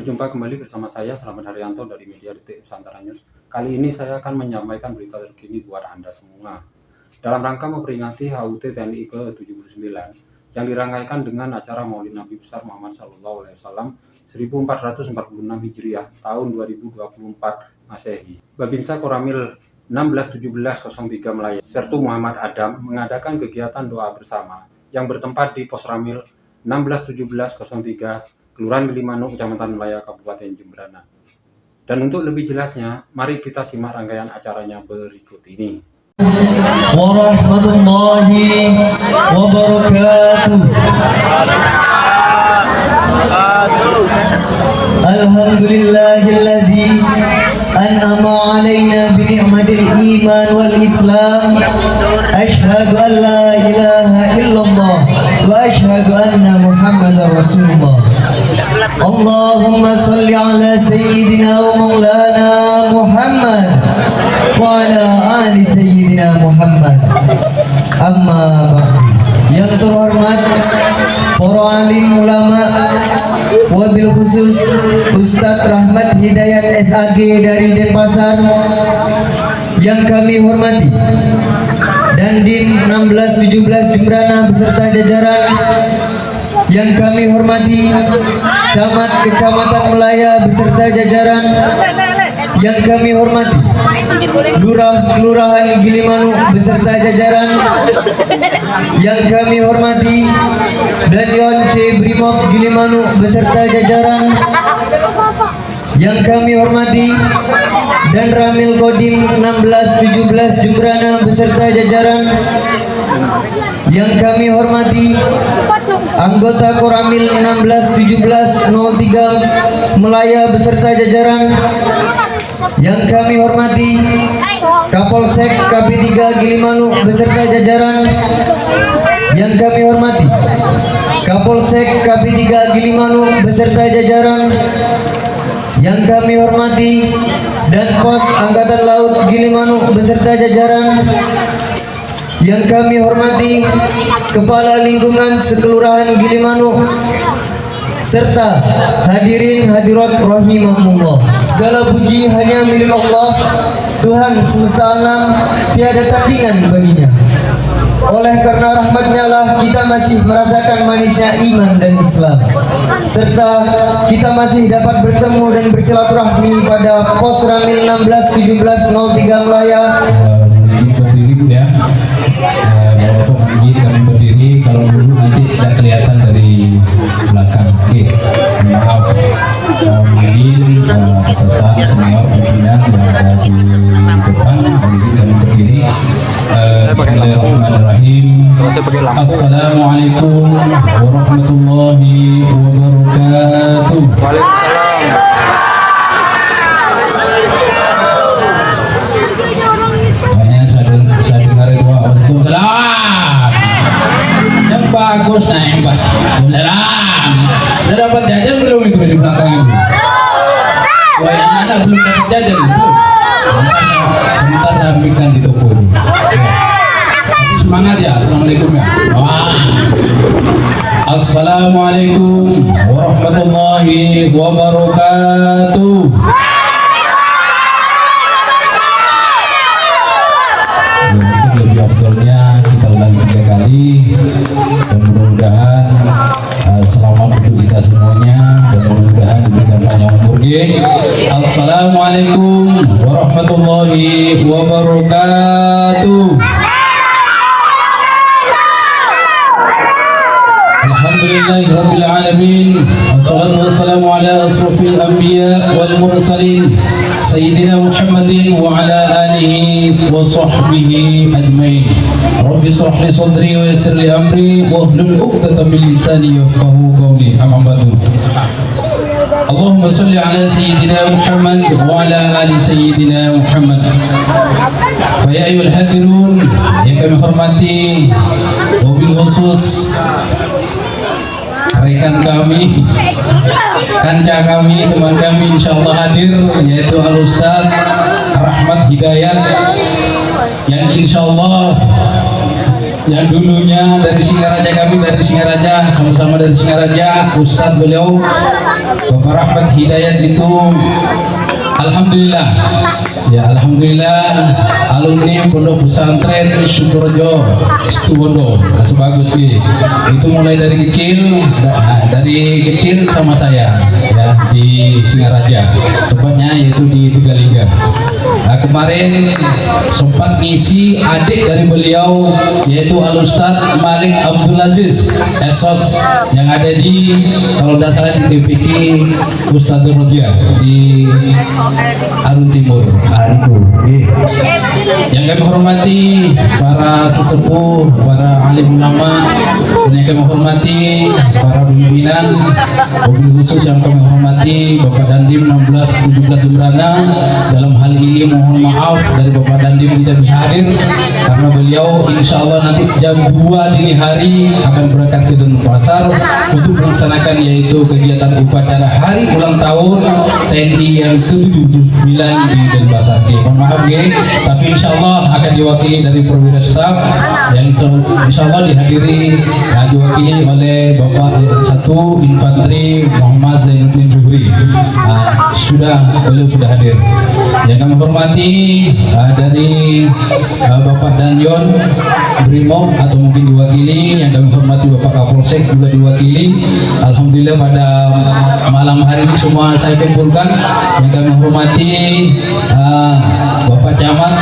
berjumpa kembali bersama saya Slamet Haryanto dari Media Detik Nusantara News. Kali ini saya akan menyampaikan berita terkini buat Anda semua. Dalam rangka memperingati HUT TNI ke-79 yang dirangkaikan dengan acara Maulid Nabi Besar Muhammad SAW 1446 Hijriah tahun 2024 Masehi. Babinsa Koramil 161703 Melaya Sertu Muhammad Adam mengadakan kegiatan doa bersama yang bertempat di Pos Ramil 161703 Kelurahan Gilimanuk, Kecamatan Melaya, Kabupaten Jemberana. Dan untuk lebih jelasnya, mari kita simak rangkaian acaranya berikut ini. Warahmatullahi wabarakatuh. Alhamdulillahilladzi an'ama 'alaina bi ni'matil iman wal islam. Asyhadu an la ilaha illallah wa asyhadu anna Muhammadar Rasulullah. Allahumma salli ala sayyidina wa maulana Muhammad wa ala ali sayyidina Muhammad. Amma ba'du. Yang terhormat para alim ulama, wabil khusus Ustadz Rahmat Hidayat SAG dari Denpasar yang kami hormati, Dandim 1617 Jemberana beserta jajaran yang kami hormati, Camat Kecamatan Melaya beserta jajaran yang kami hormati, Lurah Kelurahan Gilimanuk beserta jajaran yang kami hormati, Danyon C Brimob Gilimanuk beserta jajaran yang kami hormati, dan Ramil Kodim 1617 Jemberana beserta jajaran yang kami hormati, anggota Koramil 161703 Melaya beserta jajaran yang kami hormati, Kapolsek KP3 Gilimanuk beserta jajaran yang kami hormati, Kapolsek KP3 Gilimanuk beserta jajaran yang kami hormati, dan Pos Angkatan Laut Gilimanuk beserta jajaran yang kami hormati, Kepala Lingkungan Sekelurahan Gilimanuk, serta hadirin hadirat rahimahumullah. Segala puji hanya milik Allah, Tuhan semesta alam, tiada tandingan baginya. Oleh karena rahmatnya lah kita masih merasakan manisnya iman dan Islam, serta kita masih dapat bertemu dan bersilaturahmi pada Pos Ramil 161703 Melaya. Berdiri ya, walaupun izin kami berdiri, kalau dulu nanti tidak kelihatan dari belakang. Oke, maaf. Izin pesan senior pimpinan yang ada di depan, izin kami berdiri. Bismillahirrahmanirrahim. Assalamualaikum warahmatullahi wabarakatuh. Waalaikumsalam. Saya dengar doa untuk dalam yang bagus, nah yang dalam. Udah dapat jajan belum itu di belakang itu? Wah, yang anak belum dapat jajan belum? Sebentar rapikan di toko itu. Masih semangat ya. Assalamualaikum ya. Wah. Assalamualaikum warahmatullahi wabarakatuh. Lebih afdolnya kita ulangi 3 kali, dan mudah-mudahan selamat untuk kita semuanya, dan mudah-mudahan diberikan panjang umur. Assalamualaikum warahmatullahi wabarakatuh. Alhamdulillahirabbil alamin, wassalatu wassalamu ala asrofil anbiya wal mursalin Sayyidina Muhammadin wa ala alihi wa sahbihi ajmain. Rabbi shrah li sadri wa yassir li amri wa hlul 'uqdatam min lisani yafqahu qawli. Amma ba'du. Allahumma shalli ala sayyidina Muhammad wa ala ali sayyidina Muhammad. Ya ayyuhal hadirun yang kami hormati, wabil khusus rekan kami, kanca kami, teman kami insyaallah hadir, yaitu Al-Ustadz Rahmat Hidayat, yang insyaallah yang dulunya dari Singaraja, kami dari Singaraja, sama-sama dari Singaraja. Ustadz beliau Bapak Rahmat Hidayat itu alhamdulillah ya, alhamdulillah alumni Pondok Pesantren Sukorejo Situbondo. Sebagus sih itu, mulai dari kecil sama saya ya di Singaraja, tepatnya yaitu di Tegalingga. Nah, kemarin sempat ngisi adik dari beliau yaitu Al Ustadz Malik Abdul Aziz Esos yang ada di, kalau tidak salah, di TPK Ustadz Rodia di Arun Timur. Yang kami hormati para sesepuh, para alim ulama, dan yang kami hormati para pimpinan, mobil khusus yang kami hormati Bapak Dandim 16-17 Jembrana. Dalam hal ini mohon maaf dari Bapak Dandim tidak bisa hadir karena beliau insya Allah nanti jam 2 dini hari akan berangkat ke Denpasar untuk melaksanakan yaitu kegiatan upacara hari ulang tahun TNI yang ke-79 di Denpasar. Mohon maaf tapi insya Allah akan diwakili dari perwira staf yang insya Allah diwakili oleh Bapak Letnan 1 Infanteri Muhammad Zainuddin Jubri. Beliau sudah hadir. Yang kami hormati dari Bapak Danyon Brimob atau mungkin diwakili, yang kami hormati Bapak Kapolsek juga diwakili. Alhamdulillah pada malam hari ini semua saya kumpulkan. Yang kami hormati Bapak Camat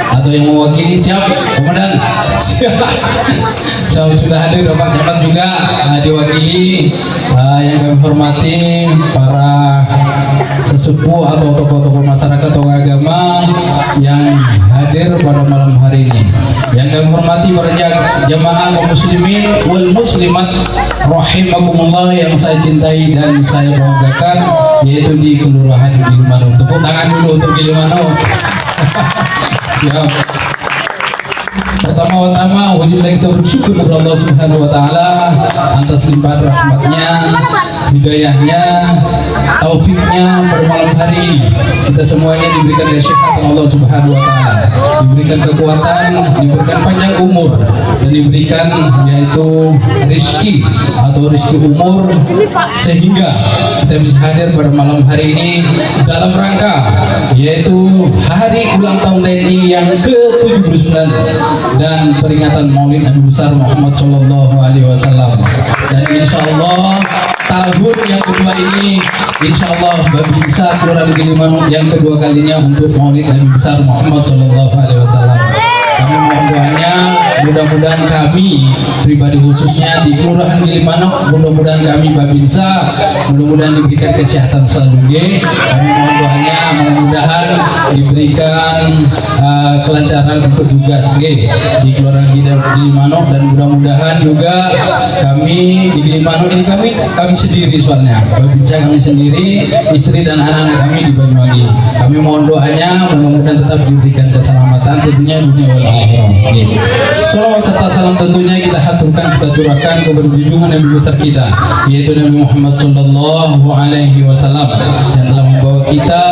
atau yang mewakili, siap Komandan? Siap. Sudah hadir Bapak Camat juga diwakili. Yang kami hormati para sesepuh atau tokoh-tokoh masyarakat atau agama yang hadir pada malam hari ini. Yang kami hormati para jamaah kaum muslimin wal muslimat rahimakumullah yang saya cintai dan saya banggakan, yaitu di Kelurahan Gilimanuk. Tepuk tangan dulu untuk Gilimanuk. Siap. Pertama-tama wajib kita bersyukur kepada Allah Subhanahu wa taala atas limpahan rahmatnya, hidayahnya, taufiknya pada malam hari ini. Kita semuanya diberikan kesehatan Allah Subhanahu wa taala, diberikan kekuatan, diberikan panjang umur, dan diberikan yaitu rezeki atau rezeki umur sehingga kita bisa hadir pada malam hari ini dalam rangka yaitu hari ulang tahun TNI yang ke-79 dan peringatan Maulid Nabi besar Muhammad Shallallahu Alaihi Wasallam. Dan insya Allah tahun yang kedua ini, insya Allah Babinsa Kelurahan Gilimanuk yang kedua kalinya untuk Maulid Nabi besar Muhammad Shallallahu Alaihi Wasallam. Kami mohon doanya, mudah-mudahan kami pribadi khususnya di Kelurahan Gilimanuk, mudah-mudahan kami Babinsa, mudah-mudahan diberikan kesehatan selalu. Kami mohon doanya, mudah-mudahan diberikan kelancaran untuk tugas di Kelurahan Gilimanuk, dan mudah-mudahan juga kami di Gilimanuk ini kami sendiri, soalnya Babinsa kami sendiri, istri dan anak kami di Banyuwangi. Kami mohon doanya, mudah-mudahan tetap diberikan keselamatan tentunya dunia wal akhirat. Salawat serta salam tentunya kita haturkan, kita curahkan kepada junjungan Nabi besar kita, yaitu Nabi Muhammad Sallallahu Alaihi Wasallam, yang telah membawa kita,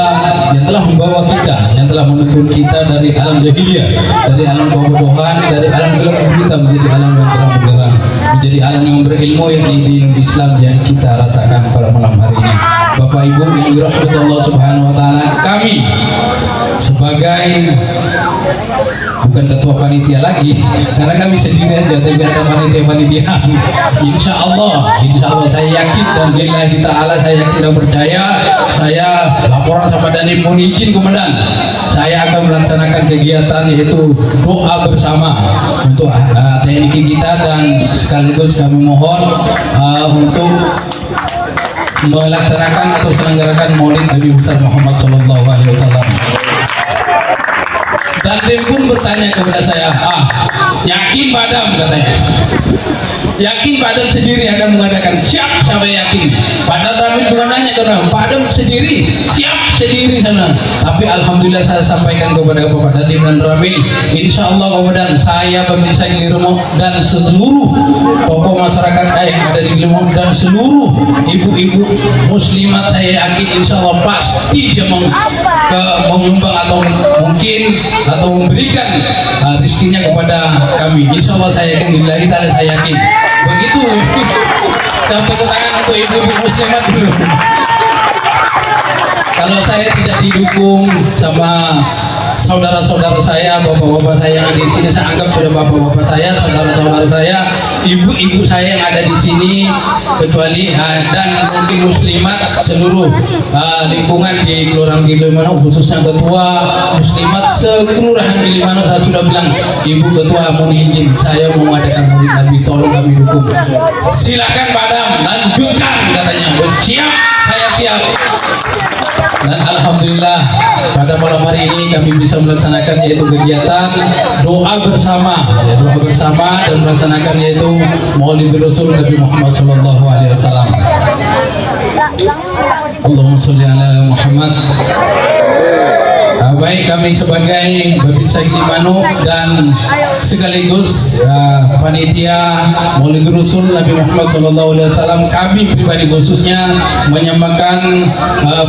yang telah menuntun kita dari alam jahiliyah, dari alam kebodohan, dari alam gelap gulita menjadi alam yang terang benderang, menjadi alam yang berilmu yang di Islam yang kita rasakan pada malam hari ini. Bapak Ibu yang dirahmati Allah Subhanahu Wa Taala, kami sebagai bukan ketua panitia lagi karena kami sendiri aja, tapi ada panitia. Insya Allah saya yakin dan lillahi ta'ala saya yakin dan percaya, saya laporan sama Dandim, mohon izin Komandan, saya akan melaksanakan kegiatan yaitu doa bersama untuk TNI kita, dan sekaligus kami mohon untuk melaksanakan atau selenggarakan Maulid Nabi besar Muhammad Shallallahu Alaihi Wasallam. Dandim pun bertanya kepada saya, yakin Pak Adam, katanya, yakin Pak Adam sendiri akan mengadakan? Siap, saya yakin. Pak Ramil juga nanya karena Pak Adam sendiri, siap sendiri sana. Tapi alhamdulillah saya sampaikan kepada Bapak Dandim dan Ramil, insya Allah Komandan, saya pemirsa Gilimanuk dan seluruh tokoh masyarakat yang ada di Gilimanuk dan seluruh ibu-ibu muslimat, saya yakin insya Allah pasti dia menyumbang atau mungkin atau memberikan rezekinya kepada kami. Insya Allah saya yakin, billahi ta'ala saya yakin. Begitu. Saya tepuk tangan untuk ibu-ibu muslimat dulu. Kalau saya tidak didukung sama saudara-saudara saya, bapak-bapak saya yang ada di sini, saya anggap sudah bapak-bapak saya, saudara-saudara saya, ibu-ibu saya yang ada di sini, kecuali dan mungkin muslimat seluruh lingkungan di Kelurahan Gilimanuk, khususnya ketua muslimat sekelurahan Gilimanuk. Saya sudah bilang, ibu ketua mohon izin, saya mau adakan maulid Nabi, tolong kami dukung. Silakan Padam, lanjutkan katanya. Siap, saya siap. Dan alhamdulillah pada malam hari ini kami bisa melaksanakan yaitu kegiatan doa bersama, dan melaksanakan yaitu Maulid Rasul Nabi Muhammad sallallahu alaihi wasallam. Allahumma sholli ala Muhammad. Baik, kami sebagai Babinsa Gilimanuk dan sekaligus panitia Maulid Rasul Nabi Muhammad SAW, kami pribadi khususnya menyampaikan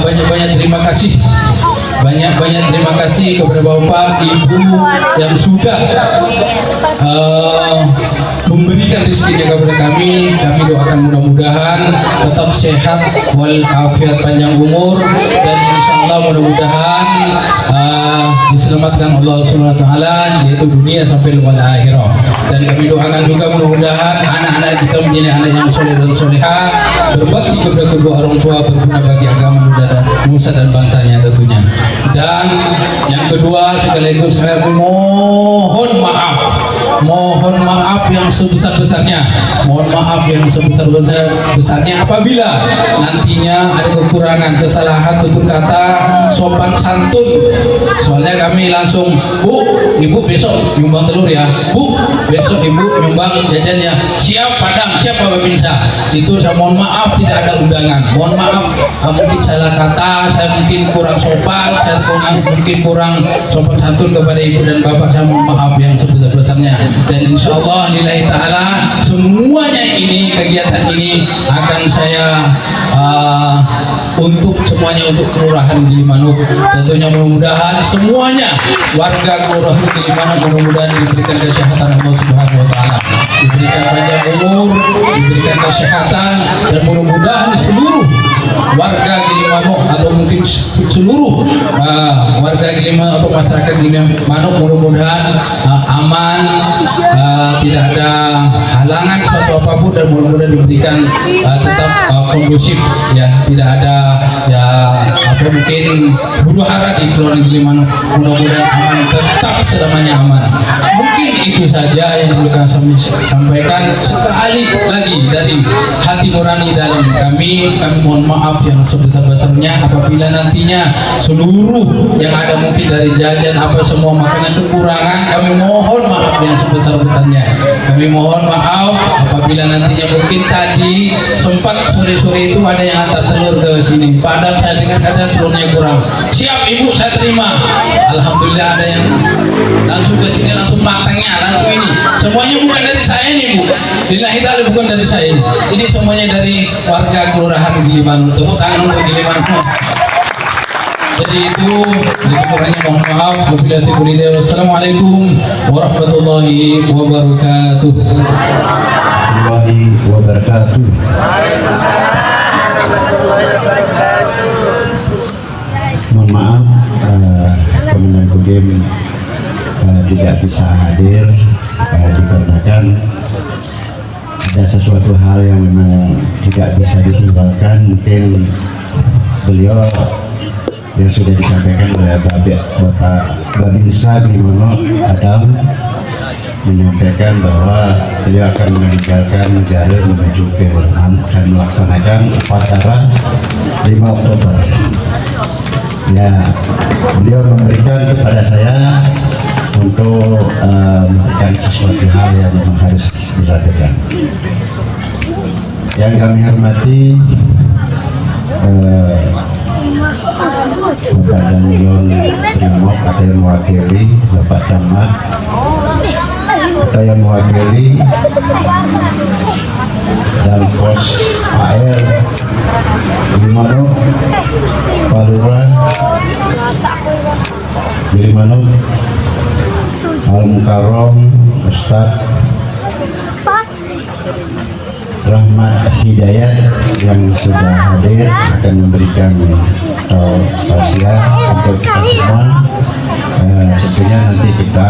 banyak-banyak terima kasih. Banyak terima kasih kepada Bapak Ibu yang sudah memberikan rezekinya kepada kami. Kami doakan mudah-mudahan tetap sehat walafiat, panjang umur, dan insya Allah mudah-mudahan diselamatkan Allah Subhanahu wa taala yaitu dunia sampai wal akhirah. Dan kami doakan juga mudah-mudahan anak-anak kita menjadi anak yang soleh dan soleha, berbakti kepada kedua orang tua, berguna bagi agama nusa dan bangsanya tentunya. Dan yang kedua sekaligus saya mohon maaf yang sebesar-besarnya, apabila nantinya ada kekurangan, kesalahan tutur kata, sopan santun. Soalnya kami langsung, Bu, Ibu besok nyumbang telur ya, Bu, besok Ibu nyumbang jajannya. Siap Padang, siap Pak Babinsa. Itu saya mohon maaf tidak ada undangan. Mohon maaf, mungkin salah kata, saya mungkin kurang sopan, saya mungkin kurang sopan santun kepada Ibu dan Bapak. Saya mohon maaf yang sebesar-besarnya. Dan insya Allah lillahi ta'ala semuanya ini, kegiatan ini akan saya untuk semuanya, untuk Kelurahan Gilimanuk. Tentunya mudah-mudahan semuanya warga Kelurahan Gilimanuk mudah-mudahan diberikan kesehatan Allah Subhanahu wa taala, diberikan panjang umur, diberikan kesehatan, dan mudah-mudahan seluruh warga Gilimanuk atau mungkin seluruh warga Gilimanuk atau masyarakat Gilimanuk mudah-mudahan aman, tidak ada halangan suatu apapun, dan mudah-mudahan diberikan tetap kondusif, ya, tidak ada ya apa mungkin huru hara di Kelurahan Gilimanuk. Mudah-mudahan aman, tetap selamanya aman. Mungkin itu saja yang perlu kami sampaikan. Sekali lagi dari hati nurani dalam kami mohon maaf yang sebesar-besarnya apabila nantinya seluruh yang ada mungkin dari jajan apa semua makanan kekurangan, kami mohon maaf yang sebesar-besarnya. Kami mohon maaf apabila nantinya mungkin tadi sempat sore-sore itu ada yang antar telur ke sini, padahal saya dengar ada telurnya kurang. Siap Ibu, saya terima. Alhamdulillah ada yang langsung ke sini, langsung matangnya, langsung ini. Semuanya bukan dari saya nih Bu. Lillahi ta'ala bukan dari saya. Ini semuanya dari warga Kelurahan Gilimanuk. Tepuk tangan untuk Gilimanuk. Jadi itu kurangnya mohon maaf. Wassalamualaikum warahmatullahi wabarakatuh. Warahmatullahi wabarakatuh. Mohon maaf Komandan Kodim tidak bisa hadir dikarenakan ada sesuatu hal yang memang tidak bisa ditinggalkan. Mungkin beliau yang sudah disampaikan oleh Bapak Babinsa Gilimanuk Adam menyampaikan bahwa beliau akan meninggalkan negara menuju ke Vietnam dan melaksanakan upacara 5 Oktober. Ya, beliau memberikan kepada saya untuk memberikan sesuatu hal yang memang harus disampaikan. Yang kami hormati Bapak Danilon Primok, ada yang mewakili Bapak Camat, ada yang mewakili dan Pos AR Gilimanuk, Pak Lurah Gilimanuk, Al-Mukarram Ustadz Rahmat Hidayat yang sudah hadir akan memberikan tausiah untuk kita semua. Tentunya nanti kita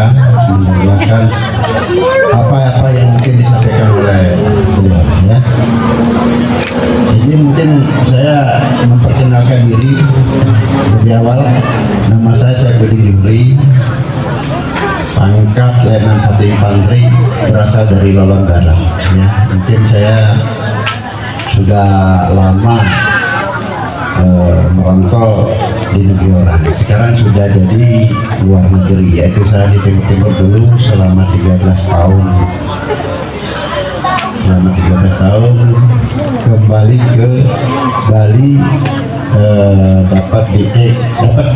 mendengarkan apa-apa yang mungkin disampaikan oleh beliau ya. Jadi mungkin saya memperkenalkan diri lebih awal. Nama saya Saifuddin Jumri, pangkat Letnan 1 Infanteri, berasal dari Lolong Galang ya. Mungkin saya sudah lama merantau di negeri orang, sekarang sudah jadi luar negeri, yaitu saya di Timur Timur dulu selama 13 tahun. Selama 13 tahun kembali ke Bali, dapat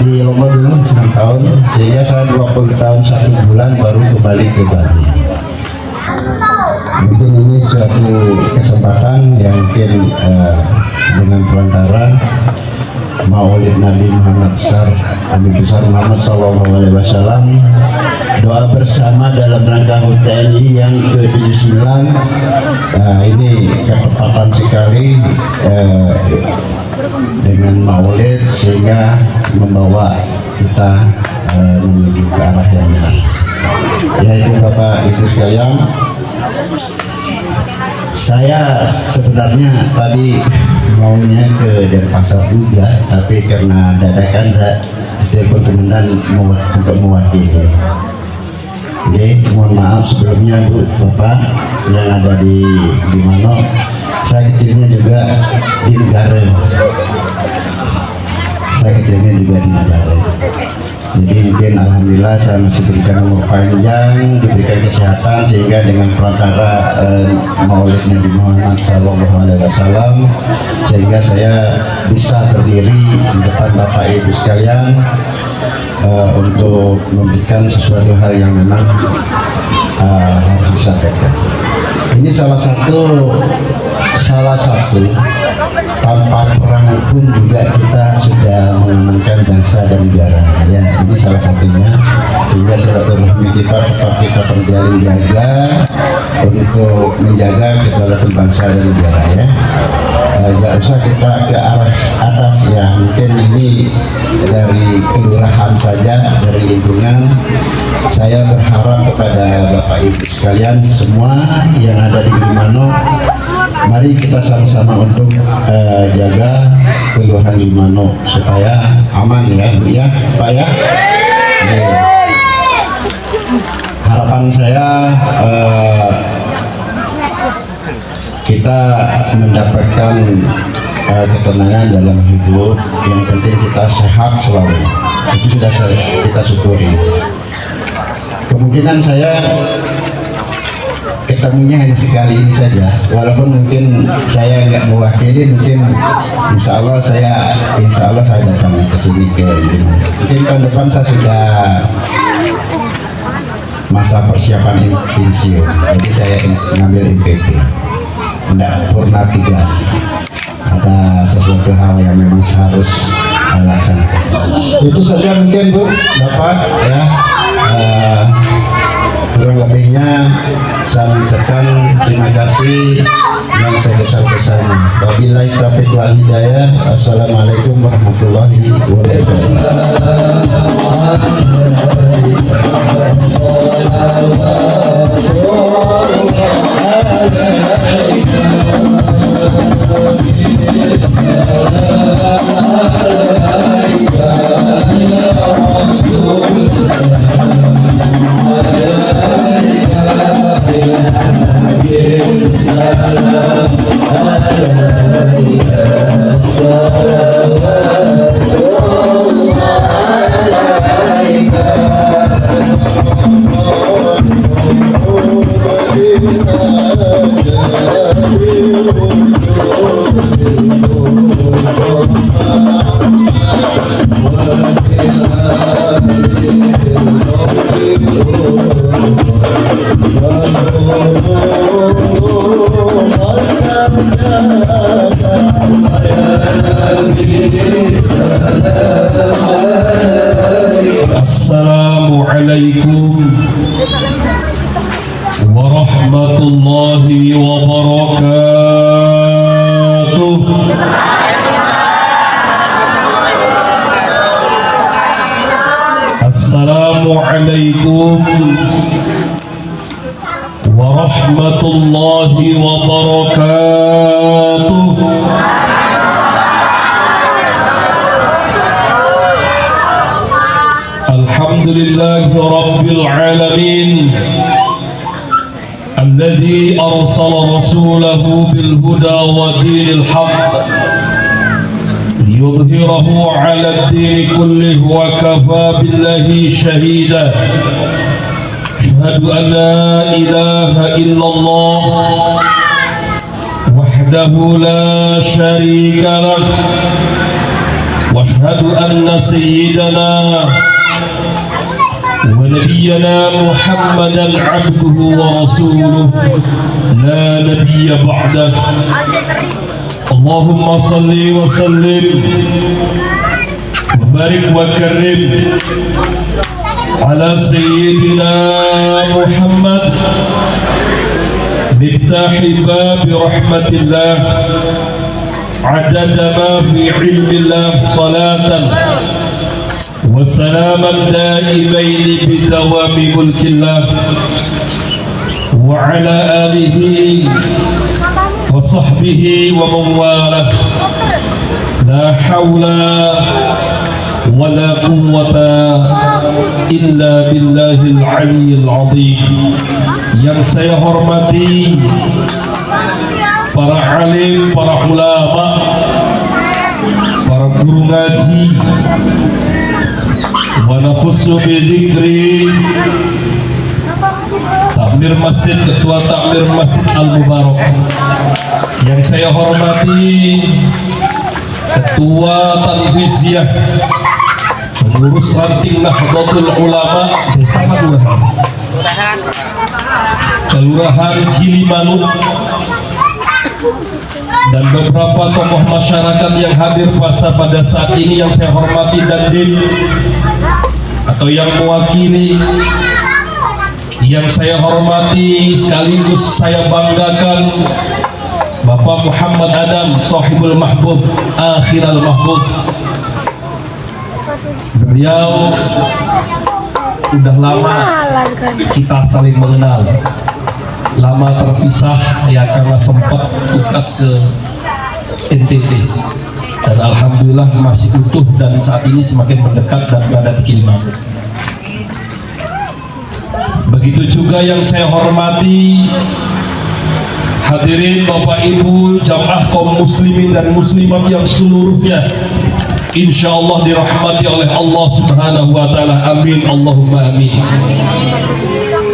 di Lombok dulu 6 tahun, sehingga saya 20 tahun 1 bulan baru kembali ke Bali. Mungkin ini suatu kesempatan yang mungkin dengan perantara Maulid Nabi Muhammad besar Muhammad SAW, doa bersama dalam rangka HUT TNI yang ke-79. Ini ketepatan sekali dengan Maulid, sehingga membawa kita menuju ke arah yang benar. Yaitu Bapak Ibu sekalian, saya sebenarnya tadi maunya ke Denpasar juga, tapi karena dadakan saya telepon komandan untuk mewakili. Oke, mohon maaf sebelumnya Bu, Bapak yang ada di Mano. Saya kecilnya juga di negara. Jadi mungkin alhamdulillah saya masih diberikan umur panjang, diberikan kesehatan, sehingga dengan perantara Maulid Nabi Muhammad SAW, sehingga saya bisa berdiri di depan Bapak Ibu sekalian untuk memberikan sesuatu hal yang memang harus disampaikan. Ini salah satu tanpa perang pun juga kita sudah mengamankan bangsa dan negara ya. Ini salah satunya, sehingga silaturahmi kita tetap kita terjalin jaga untuk menjaga kedaulatan bangsa dan negara ya. Gak usah kita ke arah atas ya, mungkin ini dari kelurahan saja, dari lingkungan. Saya berharap kepada Bapak Ibu sekalian semua yang ada di Gimano, mari kita sama-sama untuk jaga kelurahan Gimano supaya aman ya Bu ya, Pak ya. Harapan saya kita mendapatkan ketenangan dalam hidup, yang penting kita sehat selalu, itu sudah kita syukuri. Kemungkinan saya ketemunya hanya sekali ini saja, walaupun mungkin saya nggak mewakili, mungkin insya Allah saya datang ke sini mungkin tahun depan saya sudah masa persiapan pensiun, jadi saya ngambil MPP, tidak purna tugas, ada sesuatu hal yang memang harus dilaksanakan. Itu saja mungkin Bu, Bapak ya. Kurang lebihnya saya mengucapkan terima kasih yang sebesar-besarnya. Wabillahi taufiq wal hidayah. Assalamualaikum warahmatullahi Assalamualaikum Assalamualaikum warahmatullahi wabarakatuh. Alhamdulillahi rabbil alamin alladzi arsala rasulahu bil huda wa dinil haqq liyudhhirahu 'ala ad-din kullihi wa kafa billahi shahida. Ashhadu an la ilaha illallah wahdahu la syarika lah wa ashhadu anna sayyidana ونبينا محمدا عبده ورسوله لا نبي بعده. اللهم صل وسلم وبارك وكرم على سيدنا محمد مفتاح باب رحمة الله عدد ما في علم الله صلاة وسلاما دائمين بدوام ملك الله وعلى آله وصحبه ومن والاه. لا حول ولا قوة إلا بالله العلي العظيم. Yang saya hormati para alim, para ulama, para guru ngaji, wa nakhussu bi dzikri takmir masjid, ketua takmir masjid Al-Mubarak. Yang saya hormati ketua tanfiziyah pengurus ranting Nahdlatul Ulama Desa Kelurahan Gilimanuk, dan beberapa tokoh masyarakat yang hadir pada saat ini yang saya hormati dan atau yang mewakili, yang saya hormati sekaligus saya banggakan, Bapak Muhammad Adam, Sahibul Mahbub, Akhiral Mahbub. Beliau udah lama kita saling mengenal, lama terpisah ya karena sempat tugas ke NTT, dan alhamdulillah masih utuh dan saat ini semakin mendekat dan berada di Gilimanuk. Begitu juga yang saya hormati hadirin Bapak Ibu jamaah kaum muslimin dan muslimat yang seluruhnya insya Allah dirahmati oleh Allah Subhanahu wa ta'ala. Amin Allahumma amin.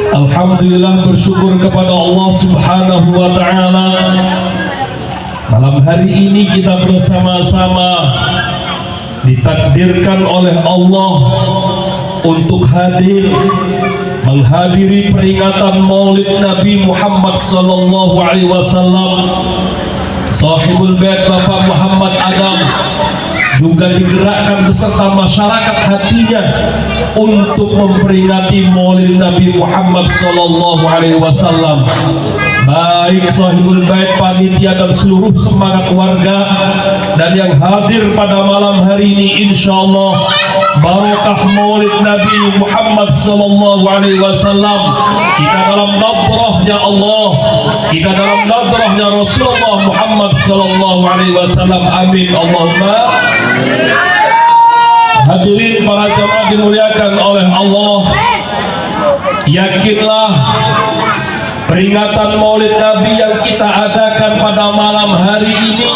Alhamdulillah, bersyukur kepada Allah Subhanahu wa ta'ala, malam hari ini kita bersama-sama ditakdirkan oleh Allah untuk hadir menghadiri peringatan Maulid Nabi Muhammad sallallahu alaihi wasallam, Sahibul Bait Bapak Muhammad Adam, juga digerakkan beserta masyarakat hatinya untuk memperingati Maulid Nabi Muhammad sallallahu alaihi wasallam. Baik Sahibul Bait, panitia dan seluruh semangat warga dan yang hadir pada malam hari ini, insyaallah barakah Maulid Nabi Muhammad sallallahu alaihi wasallam, kita dalam nadrahnya Allah, kita dalam nadrahnya Rasulullah Muhammad sallallahu alaihi wasallam. Amin Allahumma. Hadirin para jamaah dimuliakan oleh Allah, yakinlah peringatan Maulid Nabi yang kita adakan pada malam hari ini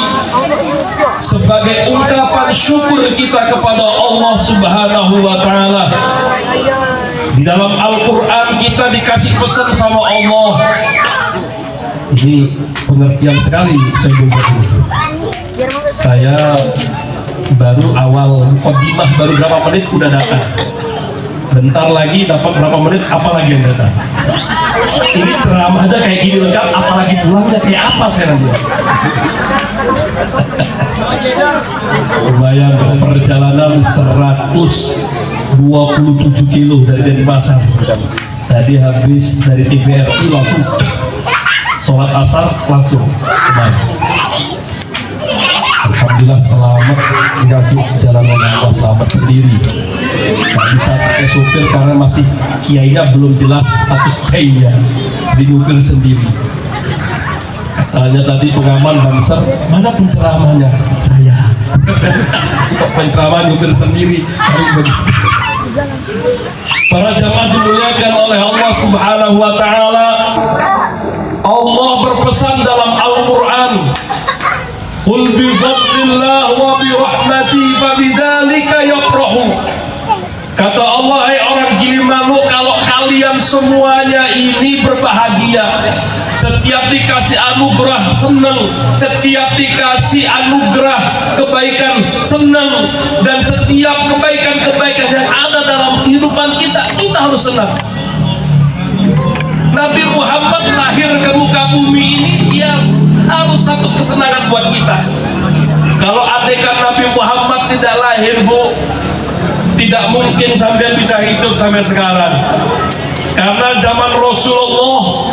sebagai ungkapan syukur kita kepada Allah Subhanahu wa ta'ala. Di dalam Al-Quran kita dikasih pesan sama Allah. Ini pengertian sekali saya buat. Saya baru awal mukadimah, baru berapa menit udah datang. Bentar lagi dapat berapa menit, apalagi yang datang. Ini ceramah aja kayak gini lengkap, apalagi pulangnya kayak apa saya nanti. Lumayan, perjalanan 127 kilo dari Denpasar. Tadi habis dari TVRI langsung sholat asar langsung kembali. Alhamdulillah. alhamdulillah selamat dikasih jalan oleh Allah, selamat sendiri. Nggak bisa pakai supir karena masih kiainya belum jelas status kiainya, di nyupir sendiri. Katanya tadi pengaman Banser, mana penceramahnya? Saya. Kok penceramah nyupir sendiri? Para jamaah dimuliakan oleh Allah Subhanahu wa taala. Allah berpesan dalam Al-Qur'an, "Qul bi fadlillah wa bi rahmati fabidzalika yafrahu." Kata Allah, hai orang Gilimanuk, kalau kalian semuanya ini berbahagia, setiap dikasih anugerah senang, setiap dikasih anugerah kebaikan senang, dan setiap kebaikan-kebaikan yang ada dalam kehidupan kita, kita harus senang. Nabi Muhammad lahir ke muka bumi ini, ya harus satu kesenangan buat kita. Kalau andaikan Nabi Muhammad tidak lahir, Bu, tidak mungkin sampai bisa hidup sampai sekarang. Karena zaman Rasulullah,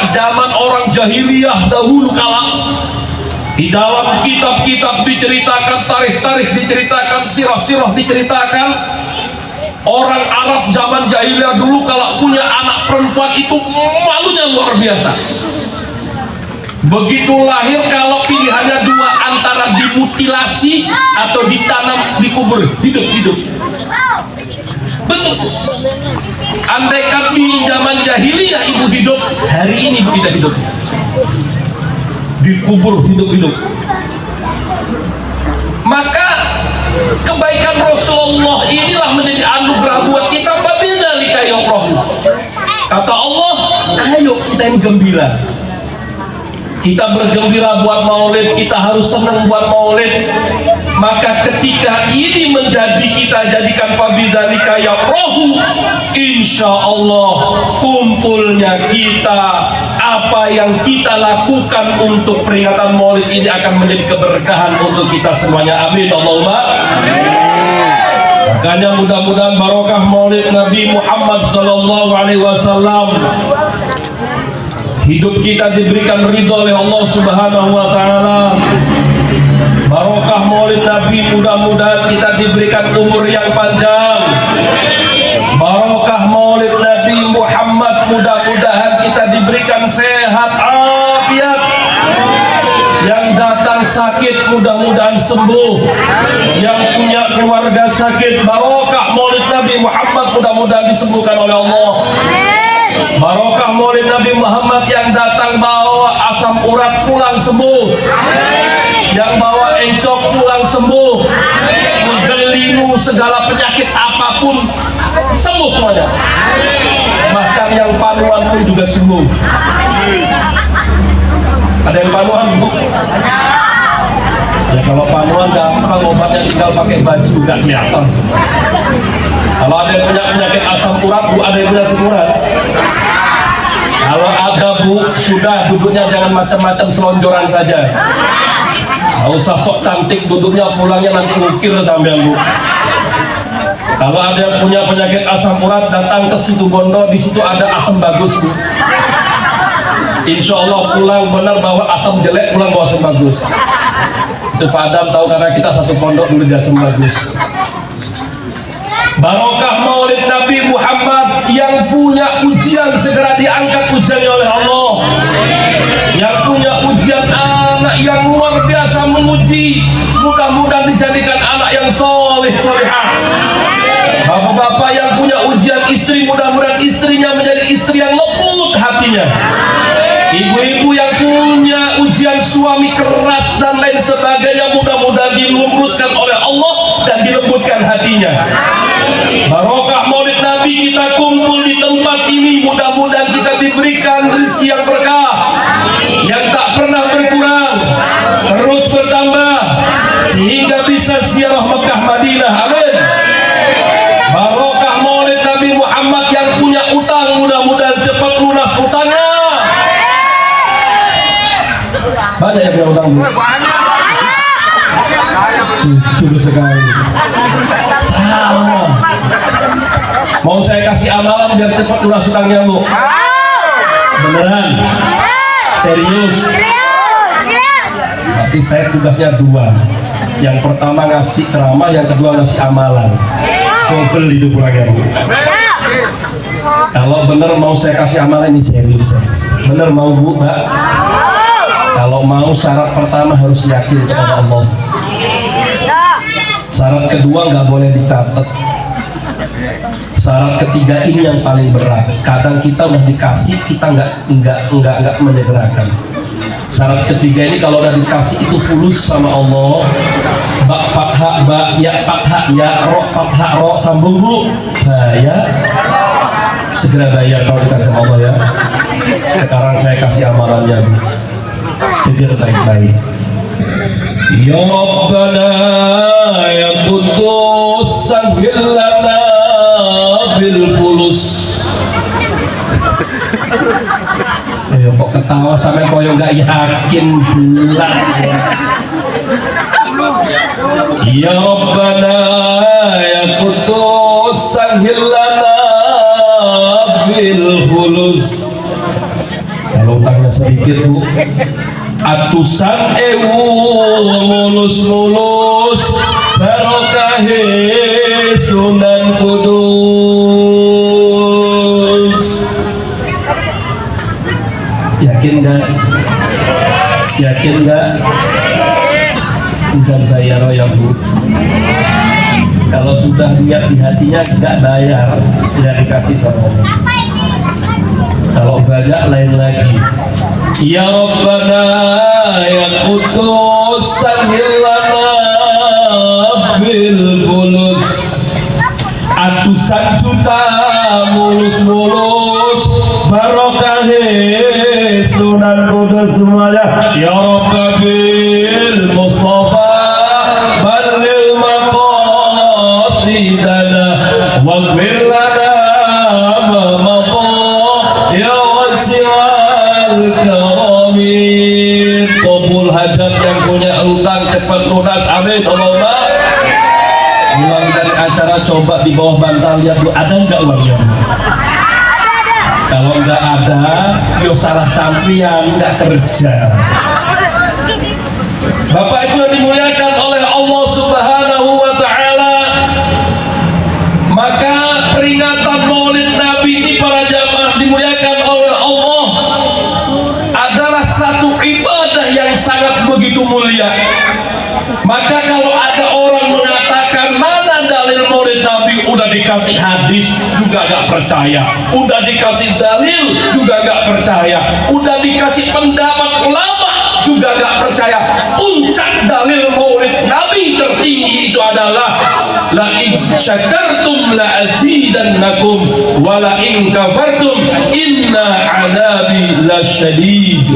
zaman orang jahiliyah dahulu kala, di dalam kitab-kitab diceritakan, tarikh-tarikh diceritakan, sirah-sirah diceritakan, orang Arab zaman jahiliyah dulu kalau punya anak perempuan itu malunya luar biasa. Begitu lahir, kalau pilihannya dua, antara dimutilasi atau ditanam, dikubur hidup-hidup. Betul. Andaikan di zaman jahiliyah ibu hidup, hari ini ibu tidak hidup, dikubur hidup-hidup. Maka kebaikan Rasulullah inilah menjadi anugerah buat kita. Fabidzalika yafrahu. Kata Allah, ayo kita ini gembira. Kita bergembira buat maulid, kita harus senang buat maulid. Maka ketika ini menjadi, kita jadikan fabidzalika yafrahu, insya Allah kumpulnya kita, apa yang kita lakukan untuk peringatan maulid ini akan menjadi keberkahan untuk kita semuanya. Amin Allahumma. Makanya mudah-mudahan barokah maulid Nabi Muhammad SAW, hidup kita diberikan ridho oleh Allah Subhanahu wa taala. Barokah maulid Nabi, mudah-mudahan kita diberikan umur yang panjang. Barokah maulid Nabi Muhammad, mudah-mudahan kita diberikan sehat afiat. Yang datang sakit mudah-mudahan sembuh. Yang punya keluarga sakit, barokah maulid Nabi Muhammad, mudah-mudahan disembuhkan oleh Allah. Barokah maulid Nabi Muhammad, yang datang bawa asam urat pulang sembuh, yang bawa encok pulang sembuh, menggelingu segala penyakit apapun sembuh semuanya. Bahkan yang panuan pun juga sembuh. Ada yang panuan, Bu? Ya kalau panuan gampang, obatnya tinggal pakai baju, nggak kelihatan. Kalau ada yang punya penyakit asam urat, Bu, ada yang punya asam urat. Kalau ada, Bu, sudah duduknya jangan macam-macam, selonjoran saja. Nggak usah sok cantik duduknya, pulangnya nanti ngukir sampean, Bu. Kalau ada yang punya penyakit asam urat, datang ke situ Bondo, di situ ada asam bagus, Bu. Insya Allah pulang benar bawa asam jelek, pulang bawa asam bagus. Itu Pak Adam tahu karena kita satu pondok dulu di asam bagus. Barokah maulid Nabi Muhammad, yang punya ujian segera diangkat ujiannya oleh Allah. Yang punya ujian anak yang luar biasa menguji, mudah-mudahan dijadikan anak yang soleh solehah. Bapak-bapak yang punya ujian istri, mudah-mudahan istrinya menjadi istri yang lembut hatinya. Ibu-ibu yang punya ujian suami keras dan lain sebagainya, mudah-mudahan diluruskan oleh Allah dan dilembutkan hatinya. Barokah maulid Nabi, kita kumpul di tempat ini, mudah-mudahan kita diberikan rezeki yang berkah, yang tak pernah berkurang, terus bertambah, sehingga bisa ziarah Mekah Madinah. Amin. Barokah maulid Nabi Muhammad, yang punya utang, mudah-mudahan cepat lunas utangnya. Banyak yang punya utang, Bu? Jujur sekali. Sama. Mau saya kasih amalan biar cepat lunas utangnya, Bu? Beneran? Serius? Berarti saya tugasnya dua. Yang pertama ngasih ceramah, yang kedua ngasih amalan. Double itu pulangnya Bu. Kalau bener mau saya kasih amalan ini serius. Bener mau Bu, Mbak? Kalau mau syarat pertama harus yakin kepada Allah. Syarat kedua nggak boleh dicatat. Syarat ketiga ini yang paling berat. Kadang kita udah dikasih, kita nggak menyegerakan. Syarat ketiga ini kalau udah dikasih itu fulus sama Allah. Bak fathah ba ya fathah ya ro fathah ro sambung Bu. Bayar. Segera bayar kalau dikasih sama Allah ya. Sekarang saya kasih amalannya Bu. Dengar baik-baik. Ya Rabbana ya Qudus sahhil lana bil fulus. Ayo kok ketawa sampai koyo nggak yakin belas. Ya Rabbana ya Qudus sahhil lana bil fulus. Kalau utangnya sedikit Bu, atusan ewu mulus-mulus barokahe Sunan Kudus. Yakin nggak? Yakin nggak? Udah bayar ya Bu. Kalau sudah niat di hatinya nggak bayar, tidak dikasih sama Allah. Kalau banyak lain lagi. Ya Rabbana ya Qudus sahhil lana bil fulus. Atusan juta mulus-mulus barokahe Sunan Kudus semuanya. Ya Rabbi bil Mustafa balil maqasidana waghfir lana ma maqam ya wasi'al karami. Qabul hajat yang punya utang cepat lunas, amin Allahumma. Uang dari acara coba di bawah bantal lihat Bu, ada nggak uangnya? Kalau nggak ada, yo salah sampian, nggak kerja. Bapak Ibu yang dimuliakan oleh Allah Subhanahu wa Ta'ala, maka peringatan Maulid Nabi ini para jamaah dimuliakan oleh Allah adalah satu ibadah yang sangat begitu mulia. Maka kalau ada orang mengatakan mana dalil Maulid Nabi, udah dikasih hadis juga gak percaya, udah dikasih dalil juga gak percaya, udah dikasih pendapat ulama juga gak percaya. Puncak dalil Maulid Nabi tertinggi itu adalah la in syakartum la azidannakum wa la in kafartum inna adabi lasyadid.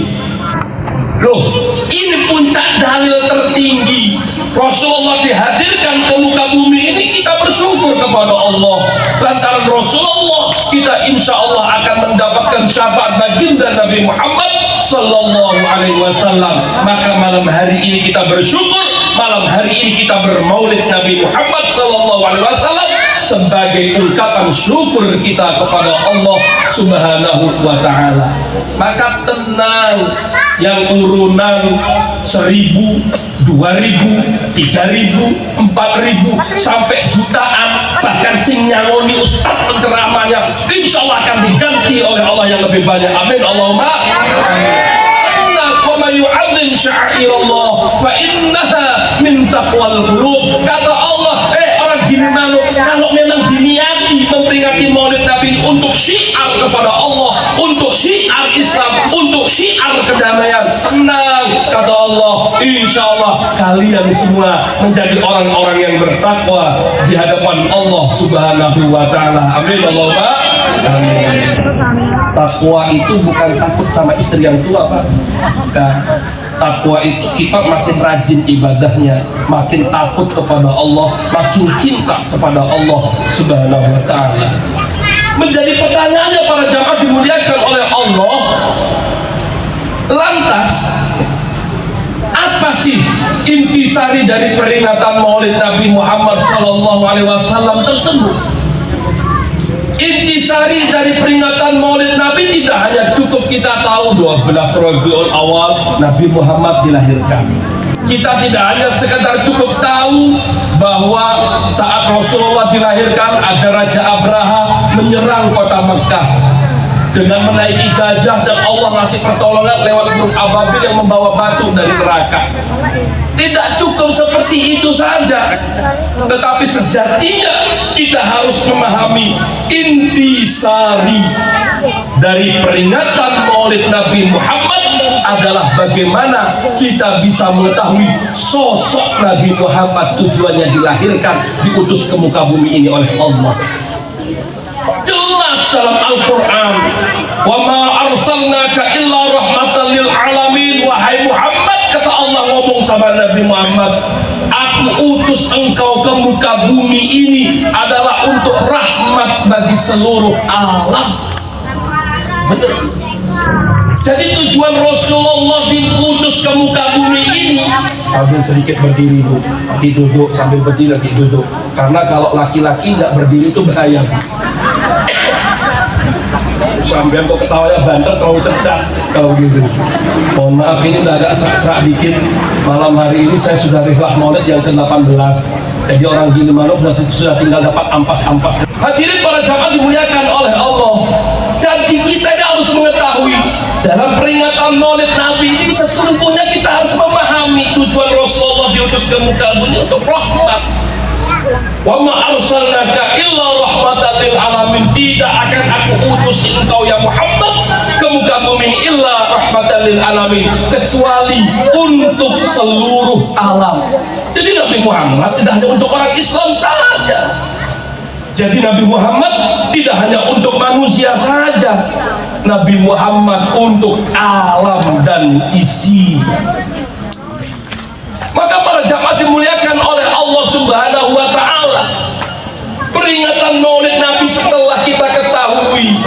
Loh, ini puncak dalil tertinggi. Rasulullah dihadirkan ke muka bumi ini, kita bersyukur kepada Allah. Lantaran Rasulullah, kita insya Allah akan mendapatkan syafaat baginda Nabi Muhammad Sallallahu Alaihi Wasallam. Maka malam hari ini kita bersyukur, malam hari ini kita bermaulid Nabi Muhammad Sallallahu Alaihi Wasallam sebagai ungkapan syukur kita kepada Allah Subhanahu wa Ta'ala. Maka tenang, yang urunan 1000, 2000, 3000, 4000 sampai jutaan, bahkan sing nyangoni ustaz penceramahnya, insya Allah akan diganti oleh Allah yang lebih banyak. Amin Allahumma amin. Wa may yu'azzim sya'airallah fa innaha min taqwal qulub. Kata Allah, orang gini malu, kalau memang diniati memperingati Maulid Nabi untuk syiar kepada Allah, untuk syiar Islam, untuk syiar kedamaian, tenang, kata Allah, insya Allah kalian semua menjadi orang-orang yang bertakwa di hadapan Allah Subhanahu wa Ta'ala. Amin Allahumma amin. Takwa itu bukan takut sama istri yang tua Pak. Nah, takwa itu kita makin rajin ibadahnya, makin takut kepada Allah, makin cinta kepada Allah Subhanahu wa Ta'ala. Menjadi pertanyaannya para jamaah dimuliakan oleh Allah, lantas apa sih intisari dari peringatan Maulid Nabi Muhammad Sallallahu Alaihi Wasallam tersebut? Intisari dari peringatan Maulid Nabi tidak hanya cukup kita tahu 12 Rabiul Awal Nabi Muhammad dilahirkan. Kita tidak hanya sekedar cukup tahu bahwa saat Rasulullah dilahirkan ada Raja Abraha menyerang kota Mekah dengan menaiki gajah, dan Allah ngasih pertolongan lewat burung ababil yang membawa batu dari neraka. Tidak cukup seperti itu saja, tetapi sejatinya kita harus memahami intisari dari peringatan Maulid Nabi Muhammad adalah bagaimana kita bisa mengetahui sosok Nabi Muhammad, tujuannya dilahirkan, diutus ke muka bumi ini oleh Allah. Jelas dalam Al-Quran, wa ma arsalnaka illa rahmatan lil alamin. Wahai Muhammad, kata Allah ngomong sama Nabi Muhammad, aku utus engkau ke muka bumi ini adalah untuk rahmat bagi seluruh alam. Benar. Jadi tujuan Rasulullah diutus ke muka bumi ini, sambil sedikit berdiri bu, lagi duduk, sambil berdiri lagi duduk, karena kalau laki-laki nggak berdiri itu bahaya. Sampai kok ketawanya banter, terlalu cerdas kalau gitu. Mohon maaf, ini udah agak serak-serak dikit. Malam hari ini saya sudah rihlah Maulid yang ke-18. Jadi orang Gilimanuk sudah tinggal dapat ampas-ampas. Hadirin para jamaah dimuliakan oleh Allah. Jadi kita harus mengetahui dalam peringatan Maulid Nabi ini sesungguhnya kita harus memahami tujuan Rasulullah diutus ke muka bumi untuk rahmat. Wa ma arsalnaka illa rahmatan lil alamin. Tidak akan aku utus engkau ya Muhammad ke muka bumi illa rahmatan lil alamin, kecuali untuk seluruh alam. Jadi Nabi Muhammad tidak hanya untuk orang Islam saja. Jadi Nabi Muhammad tidak hanya untuk manusia saja. Nabi Muhammad untuk alam dan isi. Maka para jamaah dimuliakan oleh Allah Subhanahu wa ta'ala, peringatan Maulid Nabi setelah kita ketahui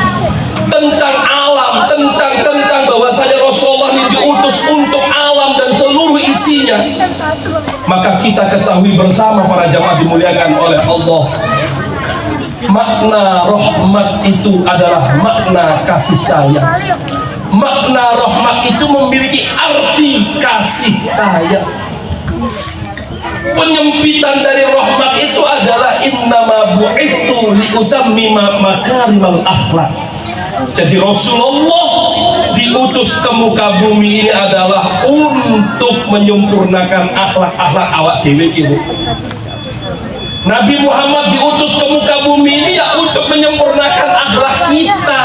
tentang alam, tentang bahwasanya Rasulullah ini diutus untuk alam dan seluruh isinya, maka kita ketahui bersama para jamaah dimuliakan oleh Allah, makna rahmat itu adalah makna kasih sayang. Makna rahmat itu memiliki arti kasih sayang. Penyempitan dari rahmat itu adalah innama bu'ithu liutammima makarimal akhlak. Jadi Rasulullah diutus ke muka bumi ini adalah untuk menyempurnakan akhlak-akhlak awak dewe ibu. Nabi Muhammad diutus ke muka bumi ini ya untuk menyempurnakan akhlak kita.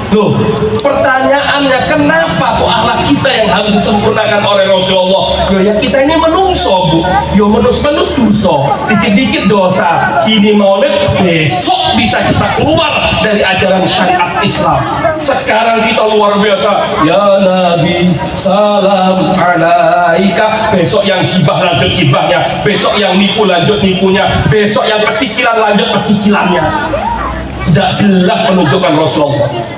Loh, pertanyaannya kenapa kok akhlak kita yang harus disempurnakan oleh Rasulullah? Loh, ya kita ini menungso bu, yo menus-menus dosa, dikit-dikit dosa. Kini Maulid, besok bisa kita keluar dari ajaran syariat Islam. Sekarang kita luar biasa, ya Nabi salam alaika. Besok yang gibah lanjut gibahnya, besok yang nipu lanjut nipunya, besok yang pecicilan lanjut pecicilannya. Tidak jelas menunjukkan Rasulullah.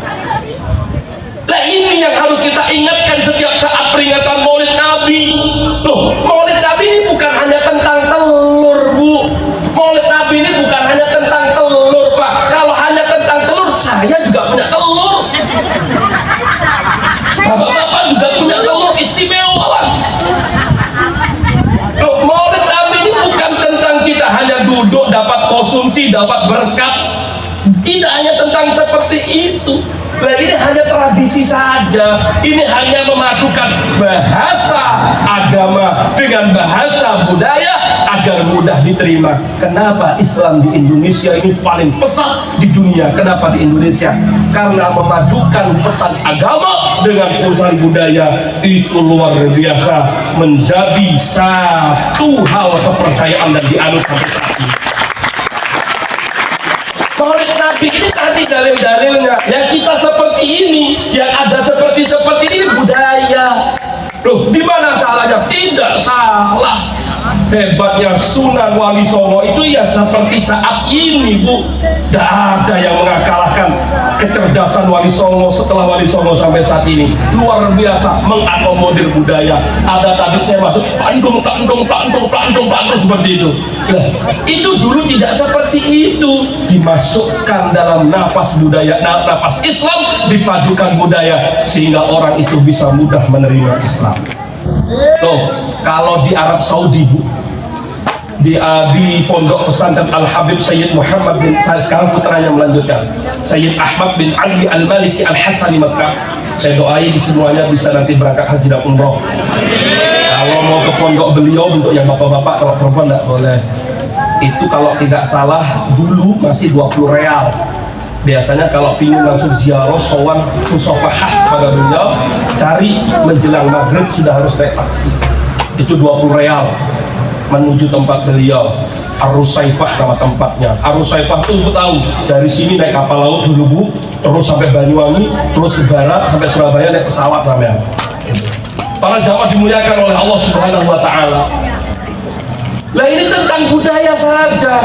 Nah ini yang harus kita ingatkan setiap saat peringatan Maulid Nabi. Loh, Maulid Nabi ini bukan hanya tentang telur bu. Maulid Nabi ini bukan hanya tentang telur pak. Kalau hanya tentang telur, saya juga punya telur. Bapak-bapak juga punya telur istimewa lah. Loh, Maulid Nabi ini bukan tentang kita hanya duduk dapat konsumsi, dapat berkat. Tidak hanya tentang seperti itu. Nah, ini hanya tradisi saja. Ini hanya memadukan bahasa agama dengan bahasa budaya agar mudah diterima. Kenapa Islam di Indonesia ini paling pesat di dunia? Kenapa di Indonesia? Karena memadukan pesan agama dengan urusan budaya itu luar biasa, menjadi satu hal kepercayaan dan dianut sampai saat ini. Maulid Nabi ini tadi dalil-dalilnya. Yang kita seperti ini, yang ada seperti ini budaya. Loh, di mana salahnya? Tidak salah. Hebatnya Sunan Wali Songo itu ya seperti saat ini bu. Tidak ada yang mengalahkan kecerdasan Wali Songo setelah Wali Songo sampai saat ini. Luar biasa mengakomodir budaya. Ada tadi saya masuk pandung seperti itu. Nah, itu dulu tidak seperti itu. Dimasukkan dalam nafas budaya, nafas Islam dipadukan budaya sehingga orang itu bisa mudah menerima Islam. Tuh, kalau di Arab Saudi Bu, di pondok pesantren Al Habib Sayyid Muhammad bin, sekarang putranya melanjutkan, Sayyid Ahmad bin Ali Al Maliki Al Hasani Mekah. Saya doain semuanya bisa nanti berangkat haji dan umroh. Kalau mau ke pondok beliau, untuk yang bapak-bapak, kalau perempuan tidak boleh. Itu kalau tidak salah dulu masih 20 real. Biasanya kalau ingin langsung ziarah sowan musafahah pada beliau, cari menjelang maghrib sudah harus naik taksi. Itu 20 real menuju tempat beliau. Ar-Rusaifah nama tempatnya. Ar-Rusaifah itu ibu tahu, dari sini naik kapal laut dulu Bu, terus sampai Banyuwangi, terus ke barat sampai Surabaya naik pesawat sampai. Para jamaah dimuliakan oleh Allah Subhanahu wa taala. Lah ini tentang budaya saja.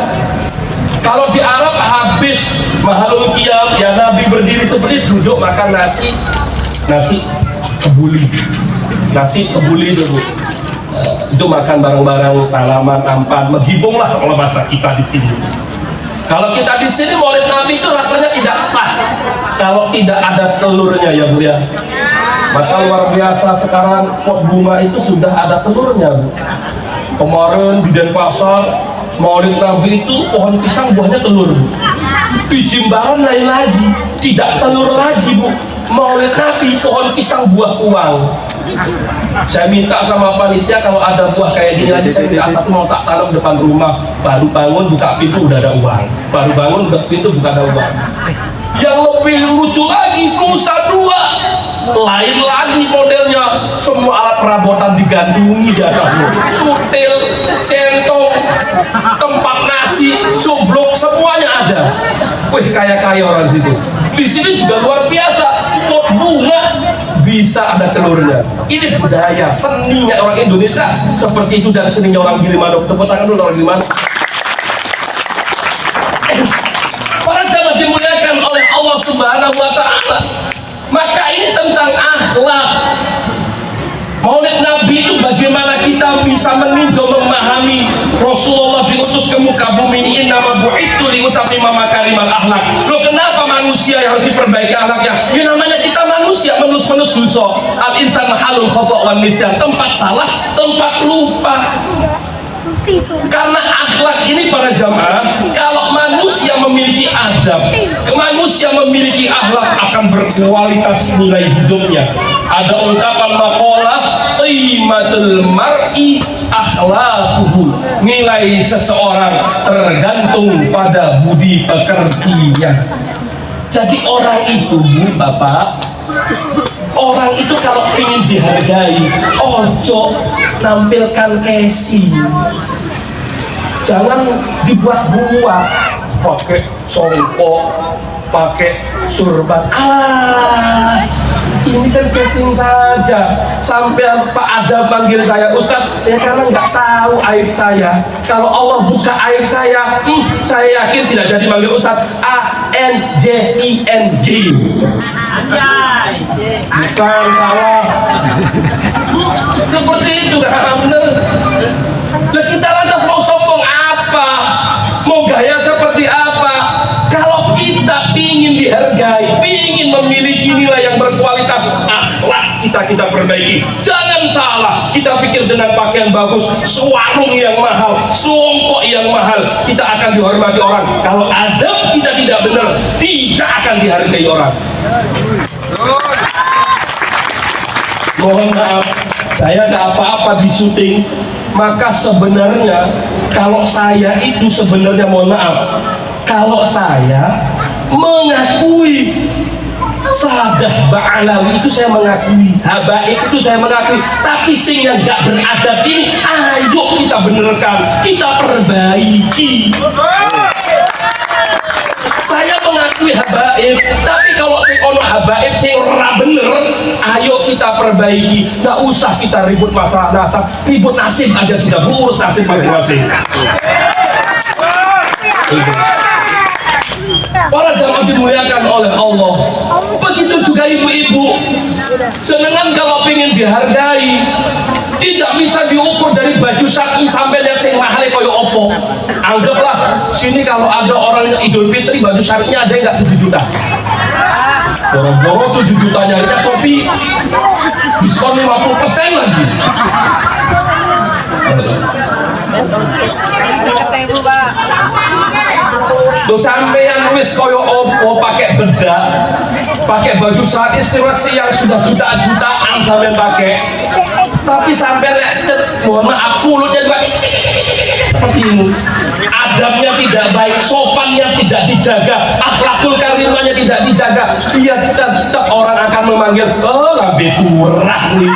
Kalau di Arab habis mahalul qiyam, ya Nabi berdiri seperti duduk makan nasi kebuli dulu. Itu makan barang-barang tanaman, ampan, menghibung lah kalau bahasa kita di sini. Kalau kita di sini maulid Nabi itu rasanya tidak sah kalau tidak ada telurnya ya Bu ya. Maka luar biasa sekarang pot bunga itu sudah ada telurnya Bu. Kemarin di Denpasar maulid Nabi itu pohon pisang buahnya telur Bu. Di Jimbaran lain lagi, tidak telur lagi Bu. Maulid Nabi pohon pisang buah uang. Saya minta sama panitia kalau ada buah kayak gini lagi, saya minta satu mau tak tanam depan rumah. Baru bangun buka pintu udah ada uang. Baru bangun buka pintu bukan ada uang. Yang lebih lucu lagi, Nusa Dua lain lagi modelnya, semua alat perabotan digantungi di atasnya, sutil, centong, tempat nasi, sublok, semuanya ada. Wih, kaya-kaya orang situ. Di sini juga luar biasa, pot bunga bisa ada telurnya. Ini budaya, seninya orang Indonesia seperti itu, dan seninya orang Gilimanuk. Tepuk tangan dulu orang Gilimanuk. Para jamaah dimuliakan oleh Allah Subhanahu wa taala. Maka ini tentang akhlak. Maulid Nabi itu bagaimana kita bisa meninjau, memahami Rasulullah diutus ke muka bumi ini, innama bu'istu liutammima makarimal akhlak. Loh, kenapa manusia yang harus diperbaiki akhlaknya? Ya namanya kita manusia, menus-menus dosa. Al insan mahalul khata' wan nisyan, tempat salah, tempat lupa. Karena akhlak ini para jamaah, kalau manusia memiliki adab, manusia memiliki akhlak, akan berkualitas nilai hidupnya. Ada ungkapan maqalah, qimatul mar'i akhlaquhu, nilai seseorang tergantung pada budi pekertinya. Jadi orang itu Bu, Bapak, orang itu kalau ingin dihargai, ojo nampilkan casing, jangan dibuat-buat, pakai songkok, pakai surban. Alah, ini kan casing saja. Sampai Pak Adam panggil saya Ustadz, ya karena nggak tahu aib saya. Kalau Allah buka aib saya yakin tidak jadi manggil Ustadz. ANJING. Bukan salah. Seperti itu kan bener. Nah, kita lantas mau sombong apa? Mau gaya seperti apa? Kalau kita ingin dihargai, ingin memiliki nilai yang berkualitas, akhlak kita perbaiki. Jangan salah, kita pikir dengan pakaian bagus, sarung yang mahal, songkok yang mahal, kita akan dihormati orang. Kalau adab kita tidak benar, tidak akan dihargai orang. Mohon maaf, saya nggak apa-apa di syuting. Maka sebenarnya kalau saya itu sebenarnya, mohon maaf, kalau saya mengakui sadah ba'alawi itu saya mengakui, habaib itu saya mengakui, tapi sing yang gak beradab ini ayo kita benerkan, kita perbaiki. Saya mengakui habaib, tapi kalau sing ono habaib sing ora bener, ayo kita perbaiki. Nggak usah kita ribut masalah nasab, ribut nasib aja, tidak urus nasib masing-masing. Para jamaah dimuliakan oleh Allah. Begitu juga ibu-ibu, jenengan kalau pengen dihargai, tidak bisa diukur dari baju syar'i sampai lihat sing mahal koyo opo. Anggaplah sini kalau ada orang yang Idul Fitri baju syar'inya ada nggak 7 juta. Boro-boro 7 juta nyarinya Shopee. diskon 50% lagi. Tuh sampeyan wis koyo opo pakai bedak, pakai baju istirahat yang sudah jutaan sampeyan pakai, tapi sampai lecet, mohon maaf mulutnya juga seperti ini. Adabnya tidak baik, sopannya tidak dijaga, akhlakul karimahnya tidak dijaga, dia tetap orang akan memanggil, oh lambe turah nih.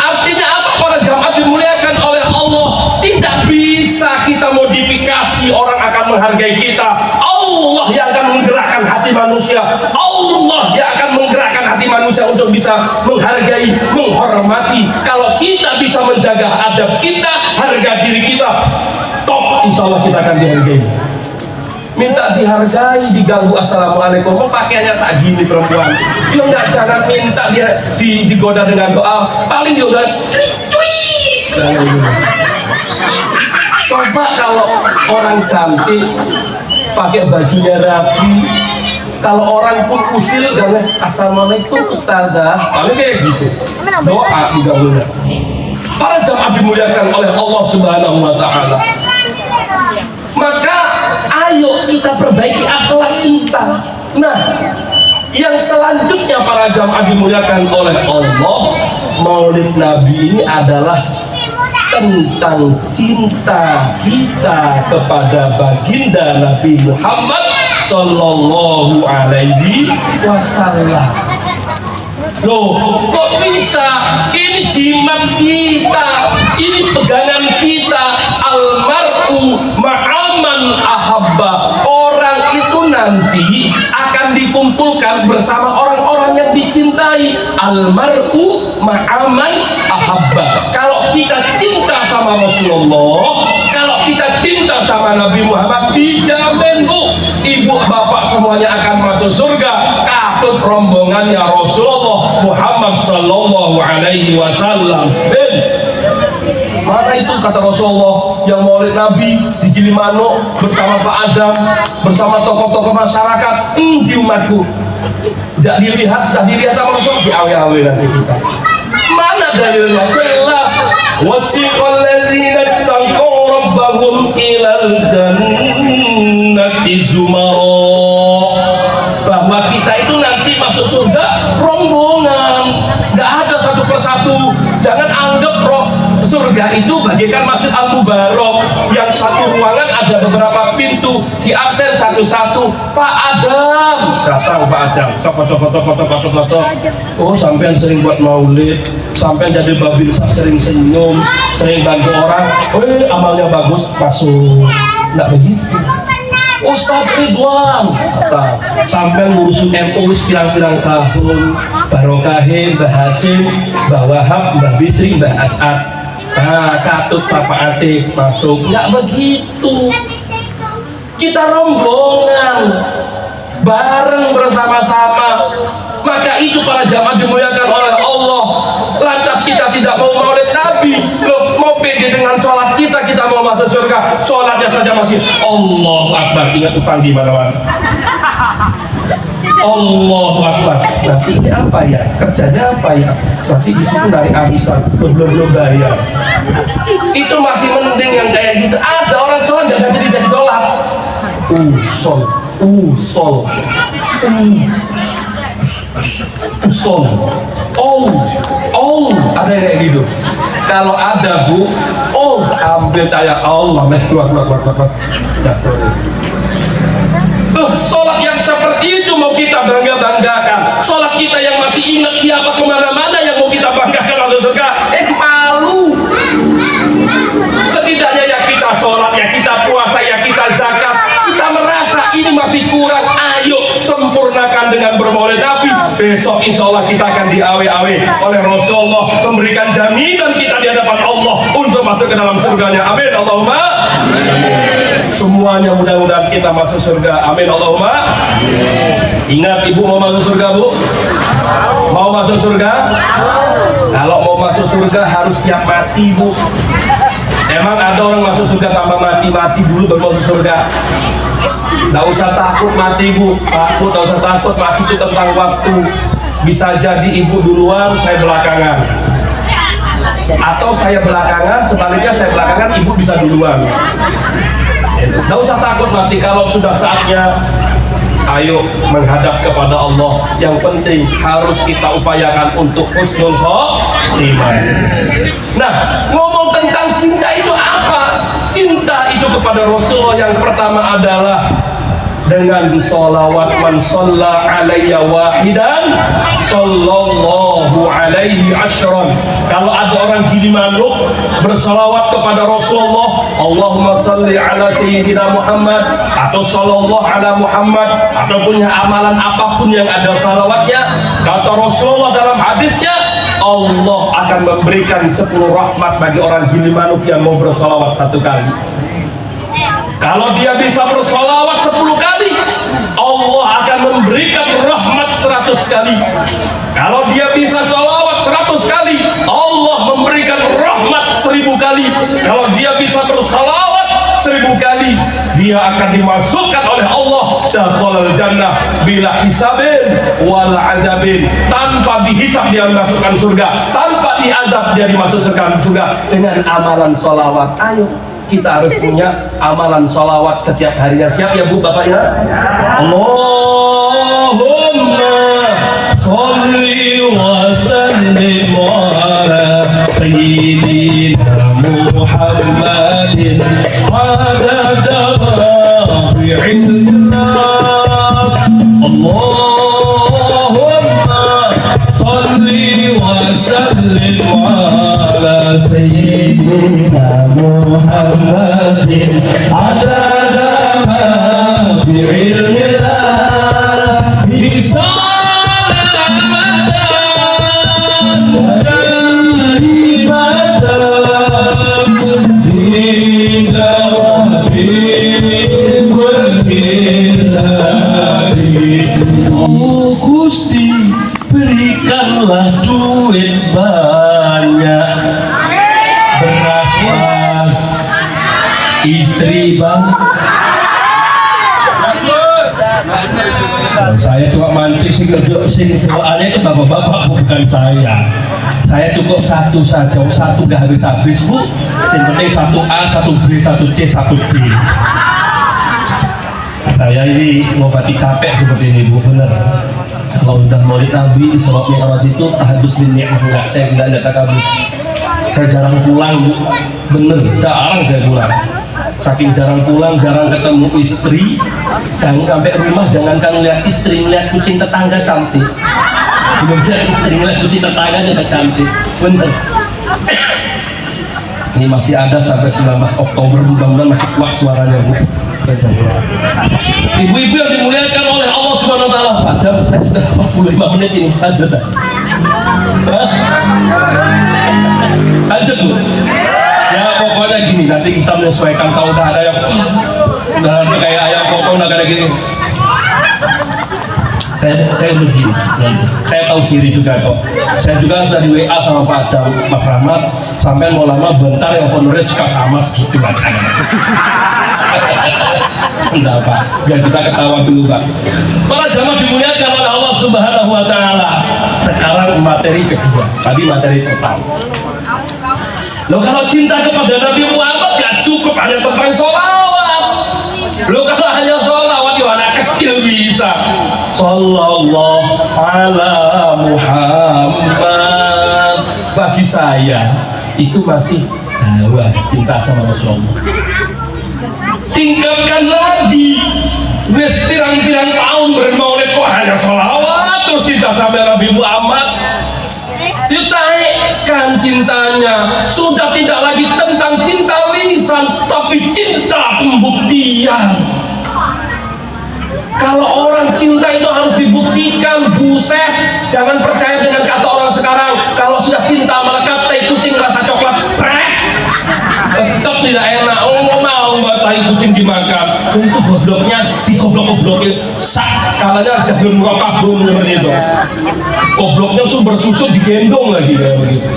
Artinya apa para jamaah dimuliakan oleh Allah? Tidak bisa kita modifikasi orang akan menghargai kita. Allah yang akan menggerakkan hati manusia. Allah yang akan menggerakkan hati manusia untuk bisa menghargai, menghormati. Kalau kita bisa menjaga adab kita, harga diri kita, top, insya Allah kita akan dihargai. Minta dihargai, diganggu assalamualaikum, pakaiannya saat gini perempuan, ya enggak, jangan minta dia digoda dengan doa, paling dia udah coba kalau orang cantik pakai bajunya rapi, kalau orang pun usil dan assalamualaikum ustazah, paling kayak gitu, doa diganggunya. Para jamaah dimuliakan oleh Allah Subhanahu wa Ta'ala, maka ayo kita perbaiki akhlak kita. Nah, yang selanjutnya para jamaah dimuliakan oleh Allah, Maulid Nabi ini adalah tentang cinta kita kepada baginda Nabi Muhammad Sallallahu Alaihi Wasallam. Loh, kok bisa? Ini jimat kita, ini pegangan kita. Almar'u ma'aman ahabba. Orang itu nanti akan dikumpulkan bersama orang-orang yang dicintai. Almar'u ma'aman ahabba. Kalau kita cinta sama Rasulullah, kalau kita cinta sama Nabi Muhammad, dijamin bu, ibu bapak semuanya akan masuk surga. Katut rombongannya Rasulullah Muhammad Sallallahu Alaihi Wasallam. Mana itu kata Rasulullah yang Maulid Nabi di Gilimanuk bersama Pak Adam, bersama tokoh-tokoh masyarakat di umatku. Tidak dilihat, sudah dilihat sama Rasul di awe-awe nanti kita. Mana dalilnya? Jelas. Wasiqal ladzina taqaw rabbahum ilal jannati zumara. Bahwa kita itu nanti masuk surga rombongan, nggak ada satu persatu. Jangan anggap surga itu bagaikan Masjid Al-Mubarak yang satu ruangan ada beberapa pintu, di absen satu-satu. Pak Adam, datang Pak Adam, tokoh. Oh, sampean sering buat maulid, sampean jadi babinsa, sering senyum, sering bantu orang. Oh, amalnya bagus, masuk. Nggak begitu. Ustaz Ridwan, sampai ngurusin MU pirang-pirang tahun, Barokahim, Mbah Hasim, Mbah Wahab, Mbah Bisri, Mbah As'ad, Katut, Sapa Atik, masuk. Nggak begitu. Kita rombongan, bareng bersama-sama. Maka itu para jamaah dimuliakan oleh Allah. Lantas kita tidak mau maulid Nabi, loh, mau pede dengan sholat kita mau masuk surga, sholatnya saja masih Allahu Akbar. Ingat upang di mana-mana, Allahu Akbar. Berarti ini apa ya? Kerjanya apa ya? Berarti di situ dari arisan, belum bayar. Itu masih mending yang kayak gitu. Ada orang sholat nggak jadi sholat. Ada yang kayak gitu. Kalau ada bu, ambil ayat Allah, keluar. Sholat yang seperti itu mau kita banggakan. Sholat kita yang masih ingat siapa kemana-mana yang mau kita banggakan masuk surga. Malu. Setidaknya ya kita sholat, ya kita puasa, ya kita zakat. Kita merasa ini masih kurang. Ayo sempurnakan dengan bermaulid Nabi. Besok insya Allah kita akan diawe-awe oleh Rasulullah, memberikan jaminan kita di hadapan Allah untuk masuk ke dalam surganya. Amin Allahumma. Semuanya mudah-mudahan kita masuk surga. Amin Allahumma. Ingat, ibu mau masuk surga bu? Mau masuk surga? Kalau mau masuk surga harus siap mati bu. Emang ada orang masuk surga tanpa mati dulu baru masuk surga? Nggak usah takut mati bu, takut, nggak usah takut mati itu tentang waktu. Bisa jadi ibu duluan, saya belakangan, atau saya belakangan, sebaliknya saya belakangan, ibu bisa duluan. Nggak usah takut mati. Kalau sudah saatnya, ayo menghadap kepada Allah. Yang penting harus kita upayakan untuk husnul khotimah. Nah, ngomong tentang cinta itu apa? Cinta itu kepada Rasulullah yang pertama adalah dengan sholawat. Man sholla alayya wahidan sallallahu alaihi asyran. Kalau ada orang Gilimanuk bersolawat kepada Rasulullah, Allahumma sholli ala sayyidina Muhammad, atau sallallahu ala Muhammad, atau punya amalan apapun yang ada salawatnya, kata Rasulullah dalam hadisnya, Allah akan memberikan 10 rahmat bagi orang Gilimanuk yang mau bersolawat 1 kali. Kalau dia bisa bersolawat 10 kali, Allah akan memberikan rahmat 100 kali. Kalau dia bisa solawat 100 kali, Allah memberikan rahmat 1000 kali. Kalau dia bisa bersolawat 1000 kali, dia akan dimasukkan oleh Allah dakhalal jannah bila hisabin wala adabin. Tanpa dihisab dia dimasukkan surga, tanpa diadab dia dimasukkan surga dengan amalan solawat. Ayo, kita harus punya amalan sholawat setiap harinya. Siap ya bu, bapak ya? Allahumma sholli wa sallim ala sayyidina Muhammadin adada rafi'illah. Allahumma sholli wa sallim ala sayyidina Muhammadin adada ma fi ilmillah bisalatan darimatan hingga rabbil kulli. Oh Gusti, berikanlah duit banyak, beras bang, istri bang. Saya cuma mancing sing doanya itu bapak-bapak, bukan saya. Saya cukup 1 saja, 1 gak habis-habis bu. Yang penting 1A, 1B, 1C, 1D. Saya ini ngobati capek seperti ini bu, bener. Kalau sudah maulid Nabi, Isra Mi'raj itu tahadus bin ni'mah, enggak, saya tidak ada takabur. Saya jarang pulang bu, bener, jarang saya pulang. Saking jarang pulang, jarang ketemu istri, jangan sampai rumah, jangankan lihat istri, lihat kucing tetangga cantik. Belum lihat istri, lihat kucing tetangga juga cantik, bener. Ini masih ada sampai 19 Oktober, mudah-mudahan masih kuat suaranya bu. Ibu-ibu yang dimuliakan oleh Allah Subhanahu wa Ta'ala, padahal saya sudah 45 menit ini aja dah. Lanjut bu. Ya pokoknya gini, nanti kita menyesuaikan. Kalau udah ada yang udah kayak ayam potong, udah kayak gini, saya udah gini, saya tahu diri juga kok. Saya juga sudah di WA sama Pak Adam, Mas Rahmat, sampai mau lama bentar yang honornya juga sama segitu aja. Enggak Pak, biar kita ketawa dulu Pak. Para jamaah dimuliakan oleh Allah Subhanahu wa Ta'ala. Sekarang materi kedua, tadi materi pertama. Loh, kalau cinta kepada Nabi Muhammad gak cukup hanya tentang sholawat. Loh, kalau hanya sholawat ya anak kecil bisa. Sallallahu ala Muhammad. Bagi saya itu masih hawa cinta sama Rasulullah. Tingkatkan lagi. Wes pirang-pirang tahun bermaulid kok hanya sholawat terus cinta sama Nabi Muhammad. Ditaikkan cintanya, sudah tidak lagi tentang cinta lisan, tapi cinta pembuktian. Kalau orang cinta itu harus dibuktikan, buset. Jangan percaya dengan kata orang sekarang, kalau sudah cinta melekat, itu sing rasa coklat, prek, tetap tidak enak. Oh, mau tahi kucing dimakan, itu gobloknya digoblok-goblokin sak, kalanya jagung murah kabung seperti itu. Gobloknya sumber susu digendong lagi kayak begitu.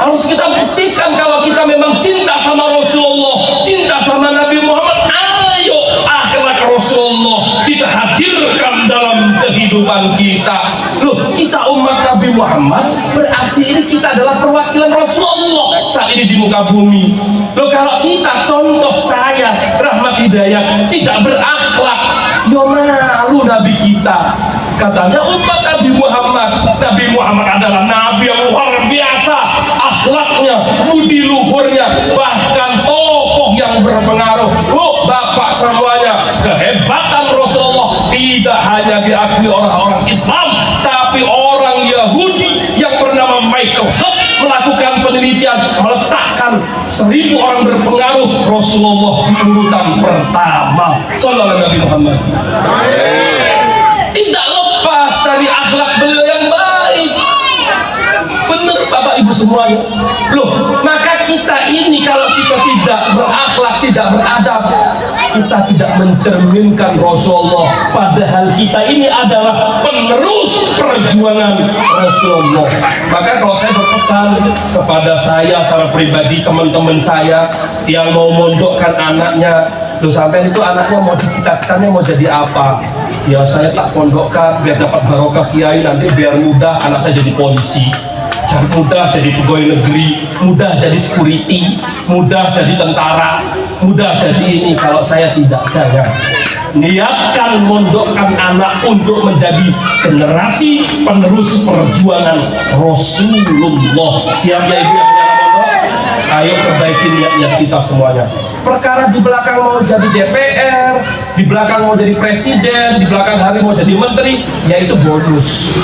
Harus kita buktikan kalau kita memang cinta sama Rasulullah, cinta sama Nabi Muhammad. Ayo akhlak Rasulullah kita hadirkan dalam kehidupan kita. Loh, kita umat Nabi Muhammad, berarti ini kita adalah perwakilan Rasulullah saat ini di muka bumi. Loh, kalau kita contoh saya Rahmat Hidayat tidak berakhlak, yo malu Nabi kita. Katanya umat Nabi Muhammad adalah Nabi yang luar biasa akhlaknya, budi luhurnya, bahkan tokoh yang berpengaruh. Oh, Bapak semuanya, kehebatan Rasulullah tidak hanya diakui orang-orang Islam, tapi orang Yahudi yang bernama Michael Hart melakukan penelitian, meletakkan 1000 orang berpengaruh Rasulullah di urutan pertama. Sallallahu Nabi Muhammad. Tidak lepas dari akhlak beliau yang baik. Benar Bapak Ibu semuanya. Loh, maka kita ini kalau kita tidak berakhlak, tidak beradab, kita tidak mencerminkan Rasulullah. Padahal kita ini adalah penerus perjuangan Rasulullah. Maka kalau saya berpesan kepada saya secara pribadi, teman-teman saya yang mau mondokkan anaknya, loh sampai itu anaknya mau dicita-citanya mau jadi apa? Ya saya tak pondokkan biar dapat barokah kiai, nanti biar mudah anak saya jadi polisi, mudah jadi pegawai negeri, mudah jadi security, mudah jadi tentara, mudah jadi ini. Kalau saya tidak, jangan. Niatkan mondokkan anak untuk menjadi generasi penerus perjuangan Rasulullah. Siap ya ibu yang punya mondok? Ayo perbaiki niat-niat kita semuanya. Perkara di belakang mau jadi DPR, di belakang mau jadi presiden, di belakang hari mau jadi menteri, yaitu bonus.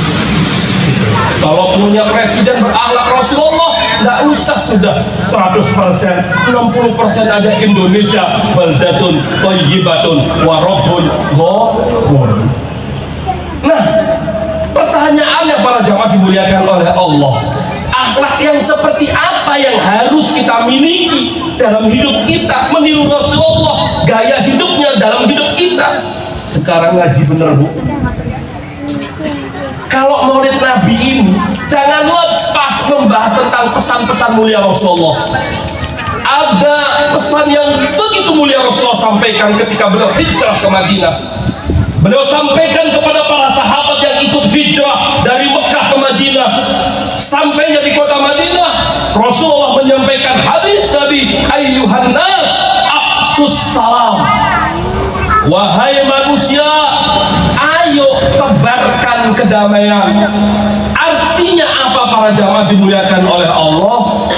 Kalau punya presiden berakhlak Rasulullah, nggak usah sudah 100%, 60% aja Indonesia baldatun thayyibatun wa rabbun ghafur. Nah, pertanyaannya para jamaah dimuliakan oleh Allah, akhlak yang seperti apa yang harus kita miliki dalam hidup kita, meniru Rasulullah, gaya hidupnya dalam hidup kita. Sekarang ngaji bener Bu, kalau maulid Nabi ini jangan lepas membahas tentang pesan-pesan mulia Rasulullah. Ada pesan yang begitu mulia Rasulullah sampaikan ketika beliau hijrah ke Madinah. Beliau sampaikan kepada para sahabat yang ikut hijrah dari Mekah ke Madinah. Sampainya di kota Madinah, Rasulullah menyampaikan hadis Nabi, ayyuhan nas aqsus salam. Wahai manusia, ayo tebarkan kedamaian. Artinya apa para jamaah dimuliakan oleh Allah?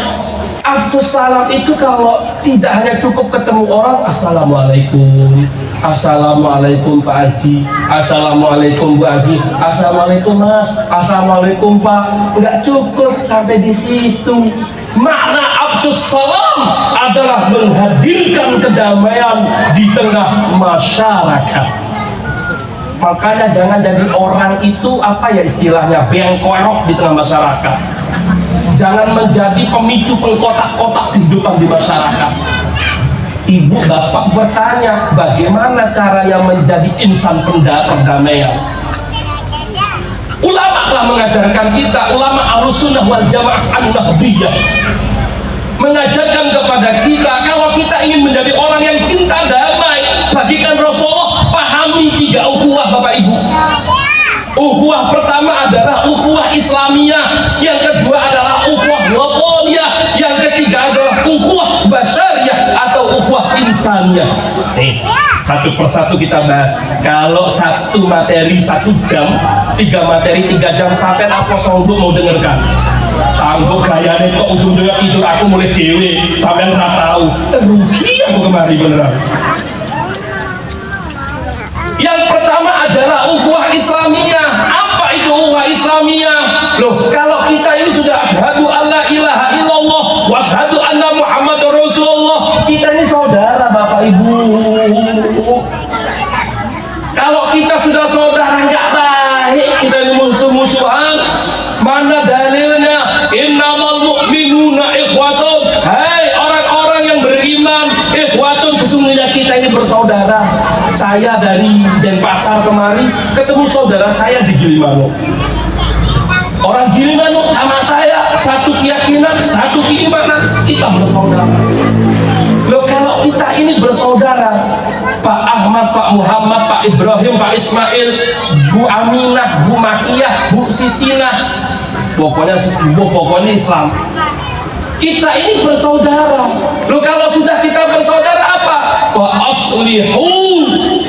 Aqsus salam itu kalau tidak hanya cukup ketemu orang, assalamualaikum, assalamualaikum Pak Haji, assalamualaikum Bu Haji, assalamualaikum Mas, assalamualaikum Pak, nggak cukup sampai di situ. Makna aqsus salam adalah menghadirkan kedamaian di tengah masyarakat. Makanya jangan jadi orang itu apa ya istilahnya, bengkoerok di tengah masyarakat. Jangan menjadi pemicu pengkotak-kotak kehidupan di masyarakat. Ibu bapak bertanya, bagaimana caranya menjadi insan perdamaian? Ulama telah mengajarkan kita, ulama Ahlussunnah wal Jamaah an-Nahdiyah mengajarkan kepada kita, kalau kita ingin menjadi orang yang cinta damai, bagikan Rasulullah, pahami 3 ukhuwah Bapak Ibu. Ukhuwah pertama adalah ukhuwah Islamiyah, yang kedua adalah ukhuwah wataniyah, yang ketiga adalah ukhuwah basyariyah atau ukhuwah insaniyah. Satu persatu kita bahas. Kalau satu materi 1 jam, 3 materi 3 jam, sampai apa sanggup mau dengarkan? Sanggup gayanya kok ujung-ujungnya tidur aku mulai dewe, sampai nggak tahu. Rugi aku kemari beneran. Yang pertama adalah ukhuwah Islamiyah. Apa itu ukhuwah Islamiyah? Loh, kalau kita ini sudah asyhadu alla ilaha illallah wa asyhadu anna Muhammadar Rasulullah, kita ini saudara Bapak Ibu. Kalau kita sudah saudara, nggak baik kita ini musuh-musuhan. Mana dalilnya? Innamal mu'minuna ikhwatun. Hai orang-orang yang beriman, ikhwatun, sesungguhnya kita ini bersaudara. Saya dari Denpasar kemari ketemu saudara saya di Gilimanuk. Orang Gilimanuk sama saya satu keyakinan, satu keimanan, kita bersaudara. Loh, kalau kita ini bersaudara, Pak Ahmad, Pak Muhammad, Pak Ibrahim, Pak Ismail, Bu Aminah, Bu Makiyah, Bu Sitinah, pokoknya Islam. Kita ini bersaudara. Loh, kalau sudah kita bersaudara apa? Wa aslihu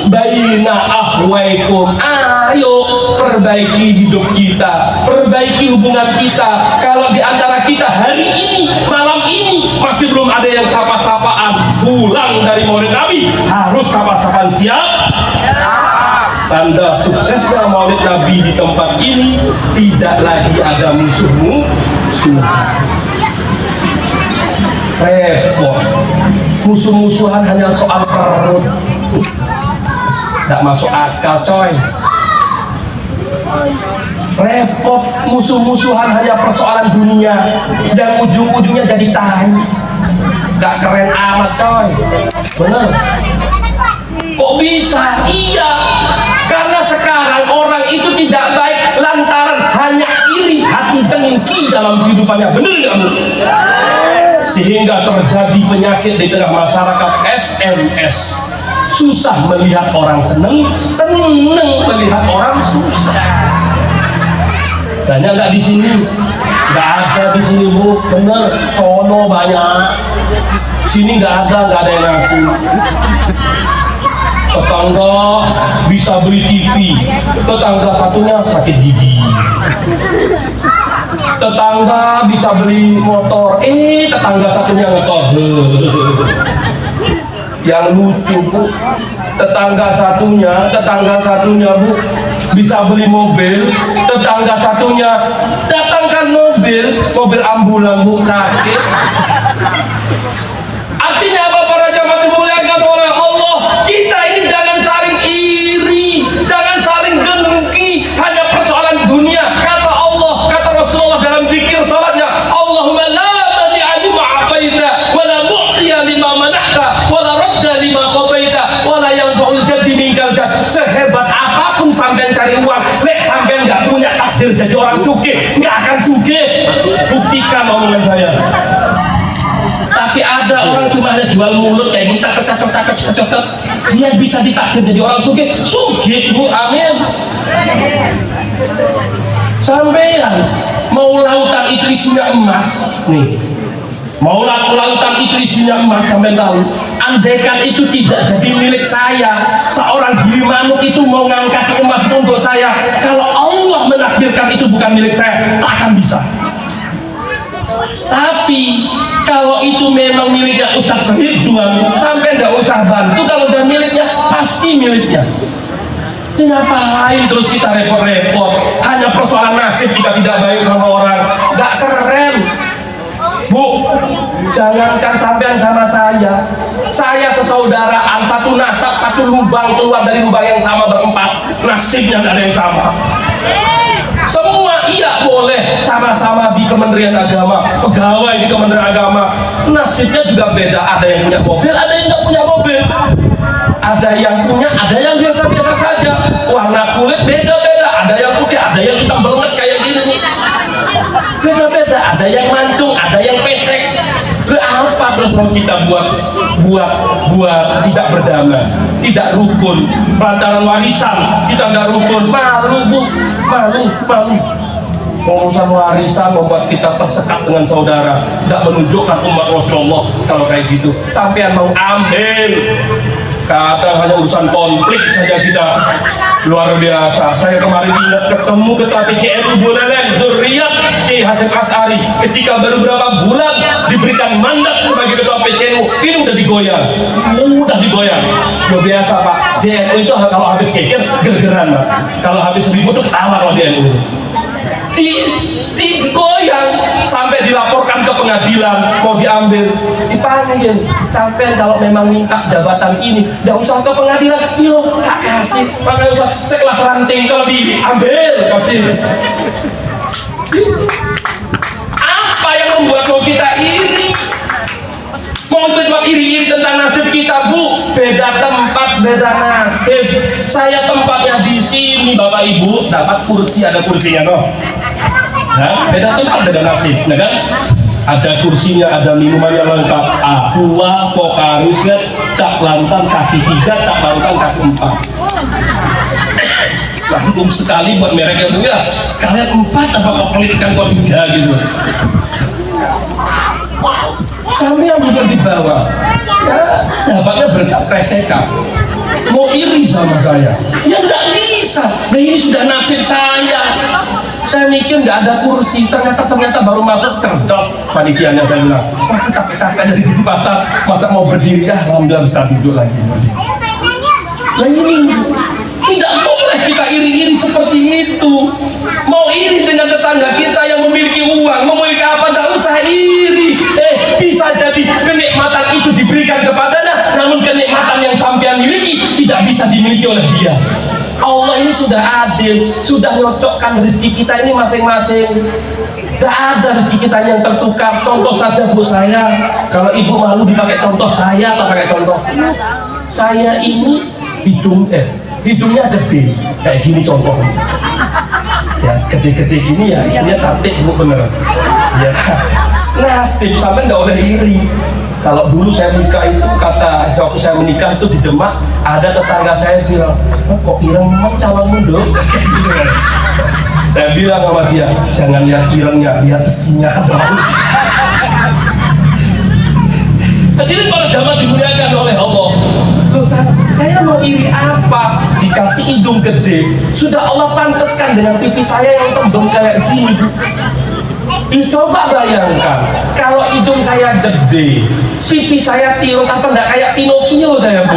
baina akhwaikum. Ayo perbaiki hidup kita, perbaiki hubungan kita. Kalau di antara kita hari ini, malam ini masih belum ada yang sapa-sapaan, pulang dari Maulid Nabi harus sapa-sapaan, siap? Tanda suksesnya Maulid Nabi di tempat ini, tidak lagi ada musuh-musuh. Repot, musuh-musuhan hanya soal perut, tidak masuk akal coy. Repot, musuh-musuhan hanya persoalan dunia yang ujung-ujungnya jadi tai. Gak keren amat coy. Bener? Kok bisa? Iya, karena sekarang orang itu tidak baik lantaran hanya iri, hati dengki dalam kehidupannya. Bener gak Bu? Sehingga terjadi penyakit di tengah masyarakat SMS. Susah melihat orang seneng, seneng melihat orang susah. Banyak nggak di sini? Nggak ada di sini Bu. Bener, sono banyak. Sini nggak ada yang ngaku. Tetangga bisa beli TV, tetangga satunya sakit gigi. Tetangga bisa beli motor, tetangga satunya ngetor. Yang lucu Bu, tetangga satunya Bu bisa beli mobil, tetangga satunya datangkan mobil ambulan Bu, kaget. Artinya apa para jamaah dimuliakan oleh Allah? Kita ini jangan saling iri, jangan saling dengki hanya persoalan dunia. Kata Allah, kata Rasulullah dalam zikir salatnya, Allahumma la mani'a lima a'taita wa la mu'tiya lima mana'ta wa la radda lima qadaita wa la yanfa'ul jaddi minkal jadd. Sehebat apapun sampean cari uang, nek sampean nggak punya takdir jadi orang sugih, nggak akan sugih. Buktikan omongan saya. Tapi ada orang cuma hanya jual mulut kayak minta cocok, dia bisa ditakdir jadi orang sugih Bu, amin. Sampean mau lautan itu isinya emas nih, mau lautan itu isinya emas, sampean tahu, andaikan itu tidak jadi milik saya, seorang Gilimanuk itu mau ngangkat emas untuk saya, kalau Allah menakdirkan itu bukan milik saya, tak akan bisa. Tapi kalau itu memang miliknya Ustadz Ridwan, sampai nggak usah bantu. Kalau udah miliknya, pasti miliknya. Ngapain terus kita repot-repot? Hanya persoalan nasib kita tidak baik sama orang, nggak keren. Bu, jangankan sampean sama saya sesaudaraan, satu nasab, satu lubang, keluar dari lubang yang sama berempat, nasibnya nggak ada yang sama. Semua iya boleh sama-sama di Kementerian Agama, pegawai di Kementerian Agama, nasibnya juga beda. Ada yang punya mobil, ada yang nggak punya mobil, ada yang punya, ada yang biasa-biasa saja. Warna kulit beda-beda, ada yang putih, ada yang hitam banget kayak gini, beda-beda. Ada yang mancung, ada yang pesek. Apa terus mau kita buat tidak berdamai, tidak rukun, pelantaran warisan kita nggak rukun, malu Bu, malu. Urusan warisan membuat kita tersekat dengan saudara, nggak menunjukkan umat Rasulullah. Kalau kayak gitu sampean mau ambil, kadang hanya urusan konflik saja kita. Luar biasa. Saya kemarin ingat ketemu ketua PCNU Buleleng Dzurriyyat Syekh Hasyim Asy'ari, ketika baru berapa bulan diberikan mandat sebagai ketua PCNU, ini udah digoyang. Luar biasa Pak. DNU itu kalau habis keker gergeran Pak, kalau habis ribut tuh ketawa kalau DNU. Digoyang sampai dilaporkan ke pengadilan, mau diambil, dipanggil. Sampai kalau memang minta jabatan ini, nggak usah ke pengadilan, yuk tak kasih, makanya usah sekelas ranting, kalau diambil kasih. Apa yang membuat kita iri? Mau buat iri-iri tentang nasib kita Bu? Beda tempat, beda nasib. Saya tempatnya di sini Bapak Ibu, dapat kursi, ada kursinya toh. Nah, beda tempat, beda nasib, ya kan? Ada kursinya, ada minumannya lengkap. Aqua, Pocari, Cak Lantang kaki 3, Cak Lantang kaki 4. Langsung sekali buat merek yang punya, sekalian 4 apa kok pelit sekali kok 3 gitu. Sampai yang bukan di bawah, ya, dapatnya berkat resekan. Mau iri sama saya, ya nggak bisa. Nah ini sudah nasib saya. Saya mikir nggak ada kursi, ternyata baru masuk cerdas panitianya. Saya bilang, wah capek-capek dari pasar, masa mau berdiri, alhamdulillah bisa duduk lagi seperti ini. Nah ini tidak boleh kita iri-iri seperti itu. Mau iri dengan tetangga kita yang memiliki uang, memiliki apa, tidak usah iri. Bisa jadi kenikmatan itu diberikan kepadanya, namun kenikmatan yang sampean miliki tidak bisa dimiliki oleh dia. Allah ini sudah adil, sudah nyocokkan rezeki kita ini masing-masing. Tidak ada rezeki kita yang tertukar. Contoh saja bu saya, kalau ibu malu dipakai contoh, saya tak pakai contoh. Saya ini hidungnya ada B, kayak gini contohnya. Ya gede-gede gini ya, isinya cantik bu, bener. Ya nasib, sampai nggak boleh iri. Kalau dulu saya nikah itu, kata waktu saya menikah itu di Demak, ada tetangga saya bilang, kok ireng memang calon mundur? Saya bilang sama dia, jangan lihat irengnya, lihat isinya dong. Jadi para jamaah dimuliakan oleh Allah. Loh, saya mau iri apa? Dikasih hidung gede, sudah Allah pantaskan dengan pipi saya yang tembem kayak gini. Coba bayangkan, kalau hidung saya gede, pipi saya tirus, apa enggak kayak Pinocchio saya bu?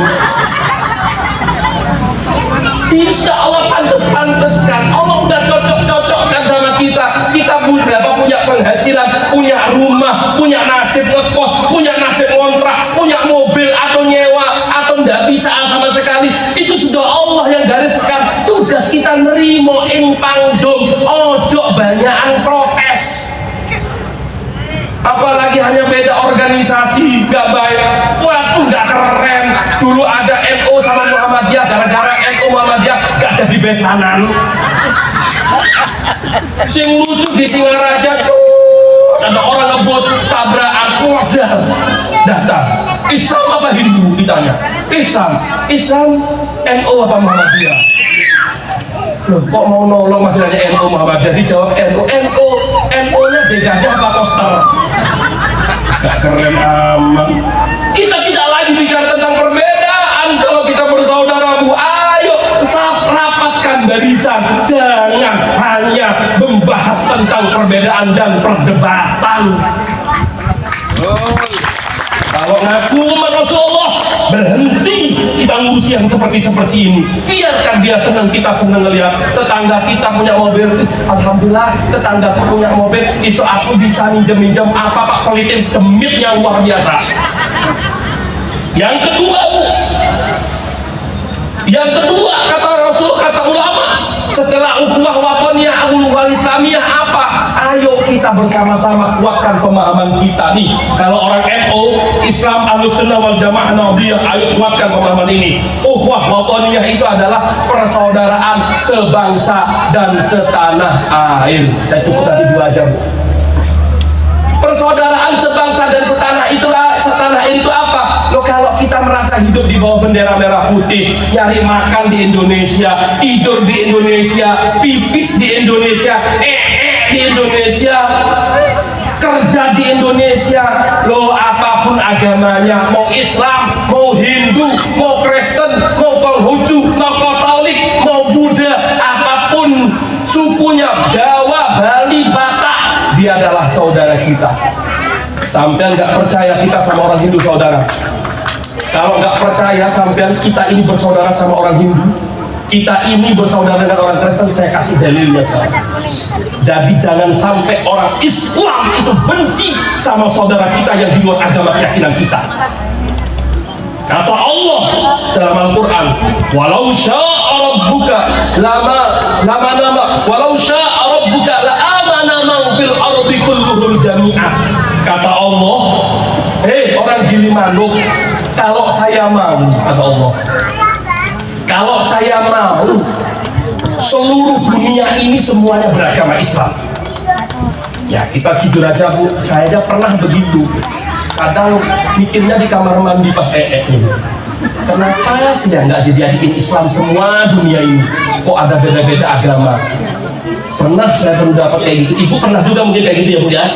Ini sudah Allah pantaskan, Allah udah cocok-cocokkan sama kita. Kita berapa punya penghasilan, punya rumah, punya nasib ngekos, punya nasib kontrak, punya mobil atau nyewa, atau enggak bisa sama sekali. Itu sudah Allah yang gariskan. Tugas kita nerimo ing pangdum, ojo banyakan protes. Apalagi hanya beda organisasi, gak baik. Waduh, gak keren. Dulu ada NU sama Muhammadiyah, gara-gara NU Muhammadiyah gak jadi besanan. Sing lucu di Singaraja, ada orang ngebut tabrakan modal datang. Islam apa Hindu? Ditanya. Islam NU apa Muhammadiyah? Loh, kok mau nolong masih nanya NU Muhammadiyah? Dijawab NU-nya Begadah apa Koster? Gak keren amat. Kita tidak lagi bicara tentang perbedaan. Kalau kita bersaudara bu, ayo rapatkan barisan. Jangan hanya membahas tentang perbedaan dan perdebatan. Kalau ngaku sama Rasulullah, berhenti kita ngurus yang seperti ini. Biarkan dia senang, kita senang ngelihat tetangga kita punya mobil. Alhamdulillah, tetangga punya mobil. Isu aku bisa minjem apa pak politik demitnya luar biasa. Yang kedua kata Rasul, kata ulama, setelah ukhuwah wataniyah, ukhuwah islamiyah apa? Ayo kita bersama-sama kuatkan pemahaman kita nih. Kalau orang NU, Islam, Ahlussunnah wal Jamaah, Nahdiyah, ayo kuatkan pemahaman ini. Ukhuwah wataniyah itu adalah persaudaraan sebangsa dan setanah air. Saya cukup tadi 2 jam. Persaudaraan sebangsa dan setanah air itu apa? Loh, kalau kita merasa hidup di bawah bendera merah putih, nyari makan di Indonesia, tidur di Indonesia, pipis di Indonesia, di Indonesia, kerja di Indonesia, loh apapun agamanya, mau Islam, mau Hindu, mau Kristen, mau Konghucu, mau Katolik, mau Buddha, apapun sukunya, Jawa, Bali, Batak, dia adalah saudara kita. Sampean nggak percaya kita sama orang Hindu saudara? Kalau nggak percaya sampean kita ini bersaudara sama orang Hindu, kita ini bersaudara dengan orang Kristen, saya kasih dalilnya sekarang. Jadi jangan sampai orang Islam itu benci sama saudara kita yang di luar agama keyakinan kita. Kata Allah dalam Al-Quran, walau sya'a rabbuka walau sya'a rabbuka la'amana man fil ardi kulluhum jami'an. Kata Allah, orang Gilimanuk, kalau saya mau, kata Allah, kalau saya mau seluruh dunia ini semuanya beragama Islam. Ya kita jujur aja Bu, saya pernah begitu. Kadang mikirnya di kamar mandi pas nih, kenapa sih ya nggak dijadiin Islam semua dunia ini? Kok ada beda-beda agama? Pernah saya pendapat kayak gitu. Ibu pernah juga mungkin kayak gitu ya Bu ya?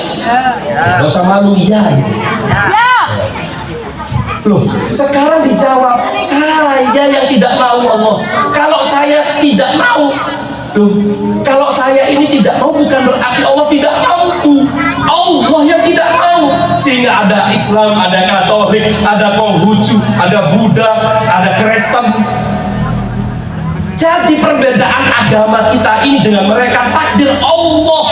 Gak usah malu, iya gitu. Loh, sekarang dijawab, saya yang tidak mau Allah. Kalau saya tidak mau, loh, kalau saya ini tidak mau bukan berarti Allah tidak mau. Allah yang tidak mau. Sehingga ada Islam, ada Katolik, ada Konghucu, ada Buddha, ada Kristen. Jadi perbedaan agama kita ini dengan mereka takdir Allah.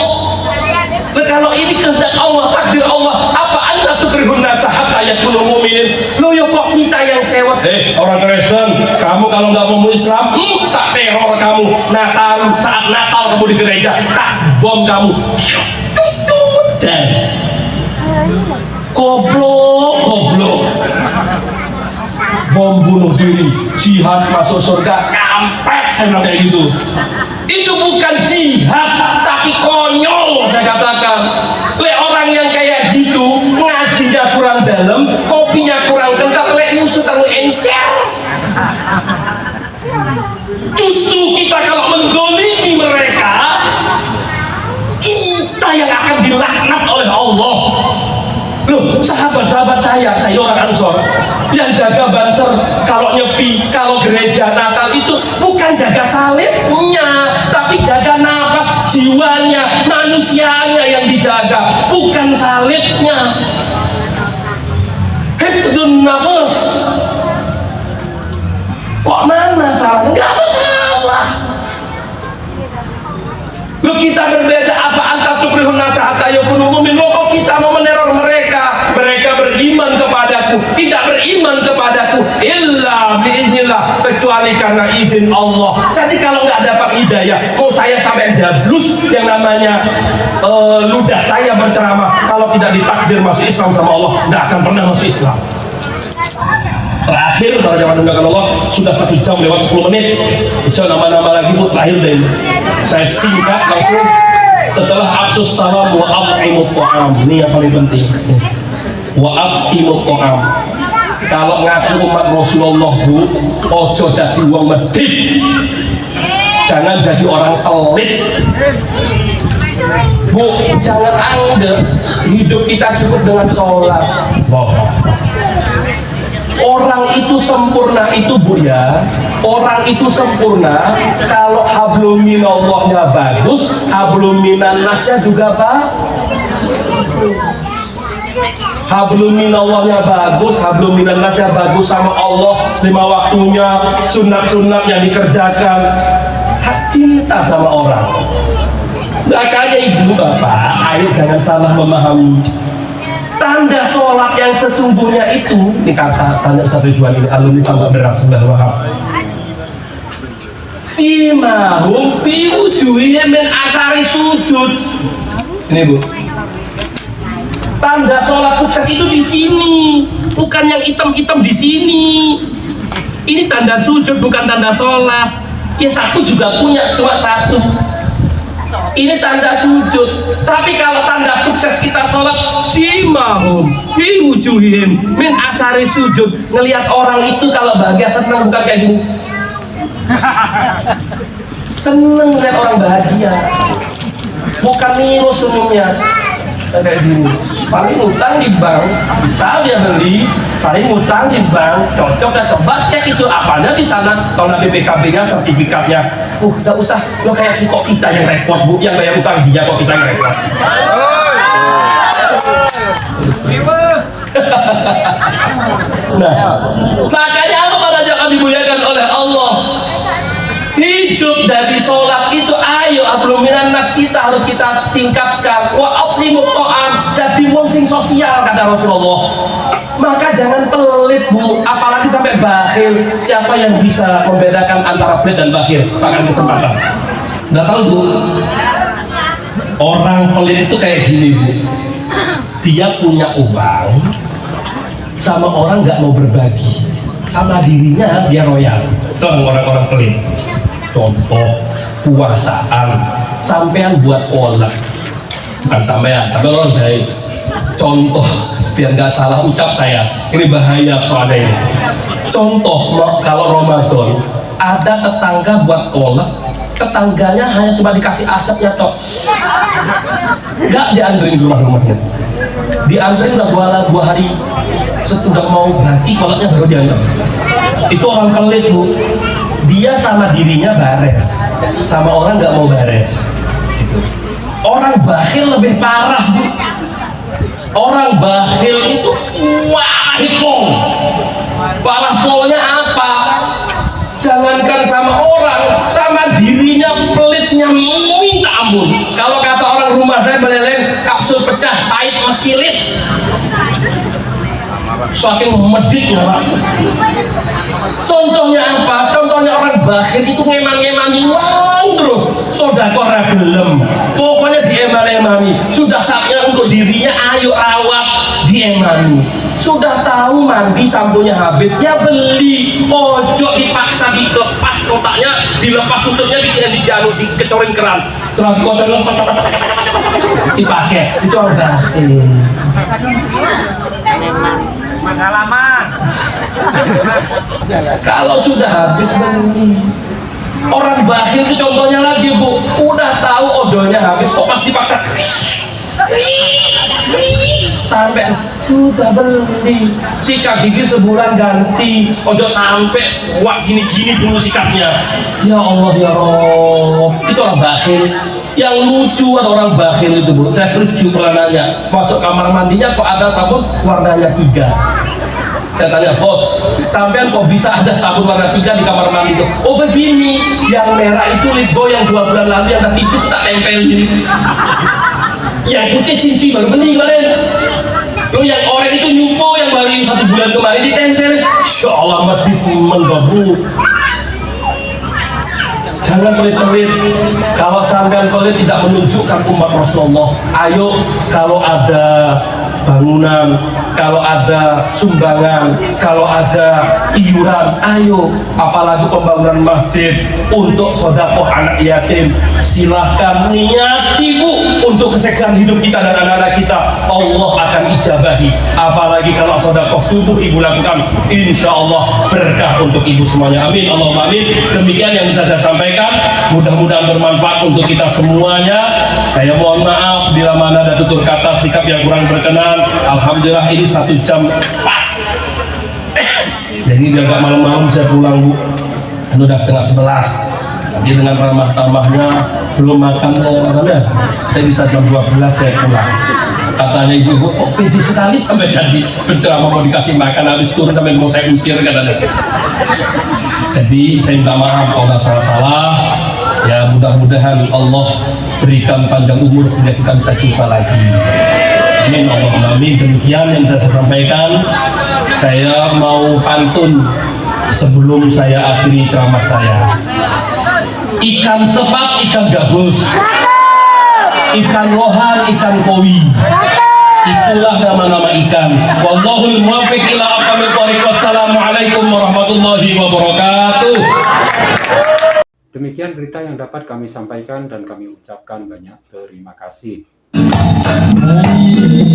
Nah, kalau ini kehendak Allah, takdir Allah, apa anda tukrihun nasa hatta yakunu mu'minin? Loh ya kok kita yang sewot? Orang Kristen, kamu kalau nggak mau Islam, tak teror kamu. Natal, saat Natal kamu di gereja, tak bom kamu. Dan goblok. Bom bunuh diri, jihad masuk surga, kampret saya bilang kayak gitu. Itu bukan jihad, tapi konyol saya katakan. Orang yang kayak gitu, ngajinya kurang dalam, kopinya kurang kental, musuh terlalu encer. Justru kita kalau mendolimi mereka, kita yang akan dilaknat oleh Allah. Loh, sahabat-sahabat saya orang Ansor yang jaga banser, kalau nyepi, kalau gereja Natal itu bukan jaga salibnya, tapi jaga nafas jiwanya, manusianya yang dijaga, bukan salibnya. Hifdzun nafas. Kok mana salah? Enggak ada salah. Lu kita berbeda, apa anta tukrihun nasa hatta yakunu mu'min? Kok kita mau meneror mereka? Mereka beriman kepadaku, tidak beriman kepadaku illa biiznillah, kecuali karena izin Allah. Jadi kalau nggak dapat hidayah, mau saya sampai dablus yang namanya ludah saya berceramah, kalau tidak ditakdir masuk Islam sama Allah, nggak akan pernah masuk Islam. Terakhir, para jamaah dimulakan Allah, sudah 1 jam lewat 10 menit. Jangan nama-nama lagi Bu, terakhir deh. Saya singkat langsung. Setelah absus salam wa at'imut ta'am, ini yang paling penting. Wa at'imut ta'am. Kalau ngaku umat Rasulullah Bu, ojo dadi wong medhit. Jangan jadi orang pelit. Bu, jangan anggap hidup kita cukup dengan sholat. Orang itu sempurna itu Bu ya, orang itu sempurna kalau hablum minallahnya bagus, hablum minannasnya juga bagus. Hablum minallahnya bagus, hablum minannasnya bagus sama Allah, 5 waktunya, sunat-sunat yang dikerjakan, cinta sama orang. Makanya ibu bapak, ayo jangan salah memahami. Tanda sholat yang sesungguhnya itu, ini kata tanya Ustaz Ridwan ini, alumni tambah beras Mbah Wahab. Simahum fi wujuhihim min asari sujud. Ini Bu. Tanda sholat sukses itu di sini, bukan yang hitam-hitam di sini. Ini tanda sujud, bukan tanda sholat. Ya satu juga punya, cuma satu. Ini tanda sujud. Tapi kalau tanda sukses kita sholat, simahum fi wujuhihim min asari sujud. Ngelihat orang itu kalau bahagia senang, bukan kayak gini. Seneng ngeliat orang bahagia, bukan minus senyumnya kayak gini. Paling utang di bank, bisa dia beli. Paling utang di bank, cocok dan coba cek itu apanya di sana. Kalau ada BPKB-nya, sertifikatnya. Gak usah, lo kayak kok kita yang repot Bu, yang bayar utang dia, kok kita yang repot. Nah, makanya apa pada jangan dimuliakan oleh Allah. Hidup dari sholat itu, ayo hablum minannas kita harus kita tingkatkan. Wa at'imut ta'am, dadi wong sing sosial kata Rasulullah. Maka jangan pelit Bu, apalagi sampai bakhil. Siapa yang bisa membedakan antara pelit dan bakhil? Pakai kesempatan. Nggak tahu Bu, orang pelit itu kayak gini Bu, dia punya uang sama orang nggak mau berbagi, sama dirinya dia royal. Itu orang-orang pelit. Contoh puasaan, sampean buat kolak, bukan sampean orang baik. Contoh biar nggak salah ucap saya, ini bahaya soalnya ini. Contoh kalau Ramadan ada tetangga buat kolak, tetangganya hanya cuma dikasih asapnya tok, nggak dianterin ke rumahnya, dianterin udah 2 hari, sudah mau basi kolaknya baru diantar. Itu orang pelit bu, dia sama dirinya bares, sama orang nggak mau bares. Orang bakhil lebih parah bu. Orang bakhil itu wahipong. Parah polnya apa? Jangankan sama orang, sama dirinya pelitnya minta ampun. Kalau kata orang rumah saya meleleng, kapsul pecah, pahit makilit. Saking meditnya pak. Contohnya apa? Contohnya orang bakhil itu ngemang-ngemangi uang terus. Sodako ragelem, pokoknya dieman-emani. Sudah saatnya untuk dirinya, ayo rawat, diemani. Sudah tahu mandi samponya habis, ya beli. Ojo dipaksa dilepas kotaknya, dilepas tutupnya, dikecorin keran. Terus kocorin dipakai. Itu orang bakhil. Pengalaman. Kalau sudah habis beli. Orang bakhil itu contohnya lagi bu, udah tahu odolnya habis kok pasti paksa sampai sudah beli, sikat gigi sebulan ganti, ojo sampai wah gini-gini dulu sikatnya. Ya Allah ya Rob, itu orang bakhil. Yang lucu ada orang bakhil itu bu, saya lucu pernah nanya, masuk kamar mandinya kok ada sabun warnanya 3. Saya tanya, bos, sampean kok bisa ada sabun warna 3 di kamar mandi itu? Oh begini, yang merah itu Libo yang 2 bulan lalu yang tadi itu tak tempelin. Yang putih Sinci baru bening kemarin. Lo yang oranye itu Nyupo yang baru 1 bulan kemarin ditempelin. Insya Allah medit mendobu. Jangan pelit-pelit. Kalau sampean pelit tidak menunjukkan umat Rasulullah. Ayo kalau ada bangunan, kalau ada sumbangan, kalau ada iuran, ayo, apalagi pembangunan masjid untuk sedekah anak yatim, silahkan niati bu untuk keseksaan hidup kita dan anak-anak kita, Allah akan ijabahi. Apalagi kalau sedekah subuh ibu lakukan, insya Allah berkah untuk ibu semuanya. Amin Allahumma amin. Demikian yang bisa saya sampaikan, mudah-mudahan bermanfaat untuk kita semuanya. Saya mohon maaf bila mana ada tutur kata sikap yang kurang berkenan. Alhamdulillah ini 1 jam pas. Jadi biar gak malam-malam bisa pulang bu. Ini udah setengah 11. Nanti dengan ramah-tamahnya belum makan namanya. Saya bisa jam 12 saya pulang. Katanya ibu, oh pede sekali sampai jadi penceramah mau dikasih makan habis turun sampai mau saya usir katanya. Jadi saya minta maaf kalau ada salah-salah. Ya mudah-mudahan Allah berikan panjang umur sehingga kita bisa jumpa lagi. Amin Allahumma amin. Demikian yang bisa saya sampaikan. Saya mau pantun sebelum saya akhiri ceramah saya. Ikan sepat, ikan gabus, ikan lohan, ikan koi. Itulah nama-nama ikan. Wallahul muwaffiq ila aqwamit thoriq. Wassalamualaikum warahmatullahi wabarakatuh. Demikian berita yang dapat kami sampaikan dan kami ucapkan banyak terima kasih. Kita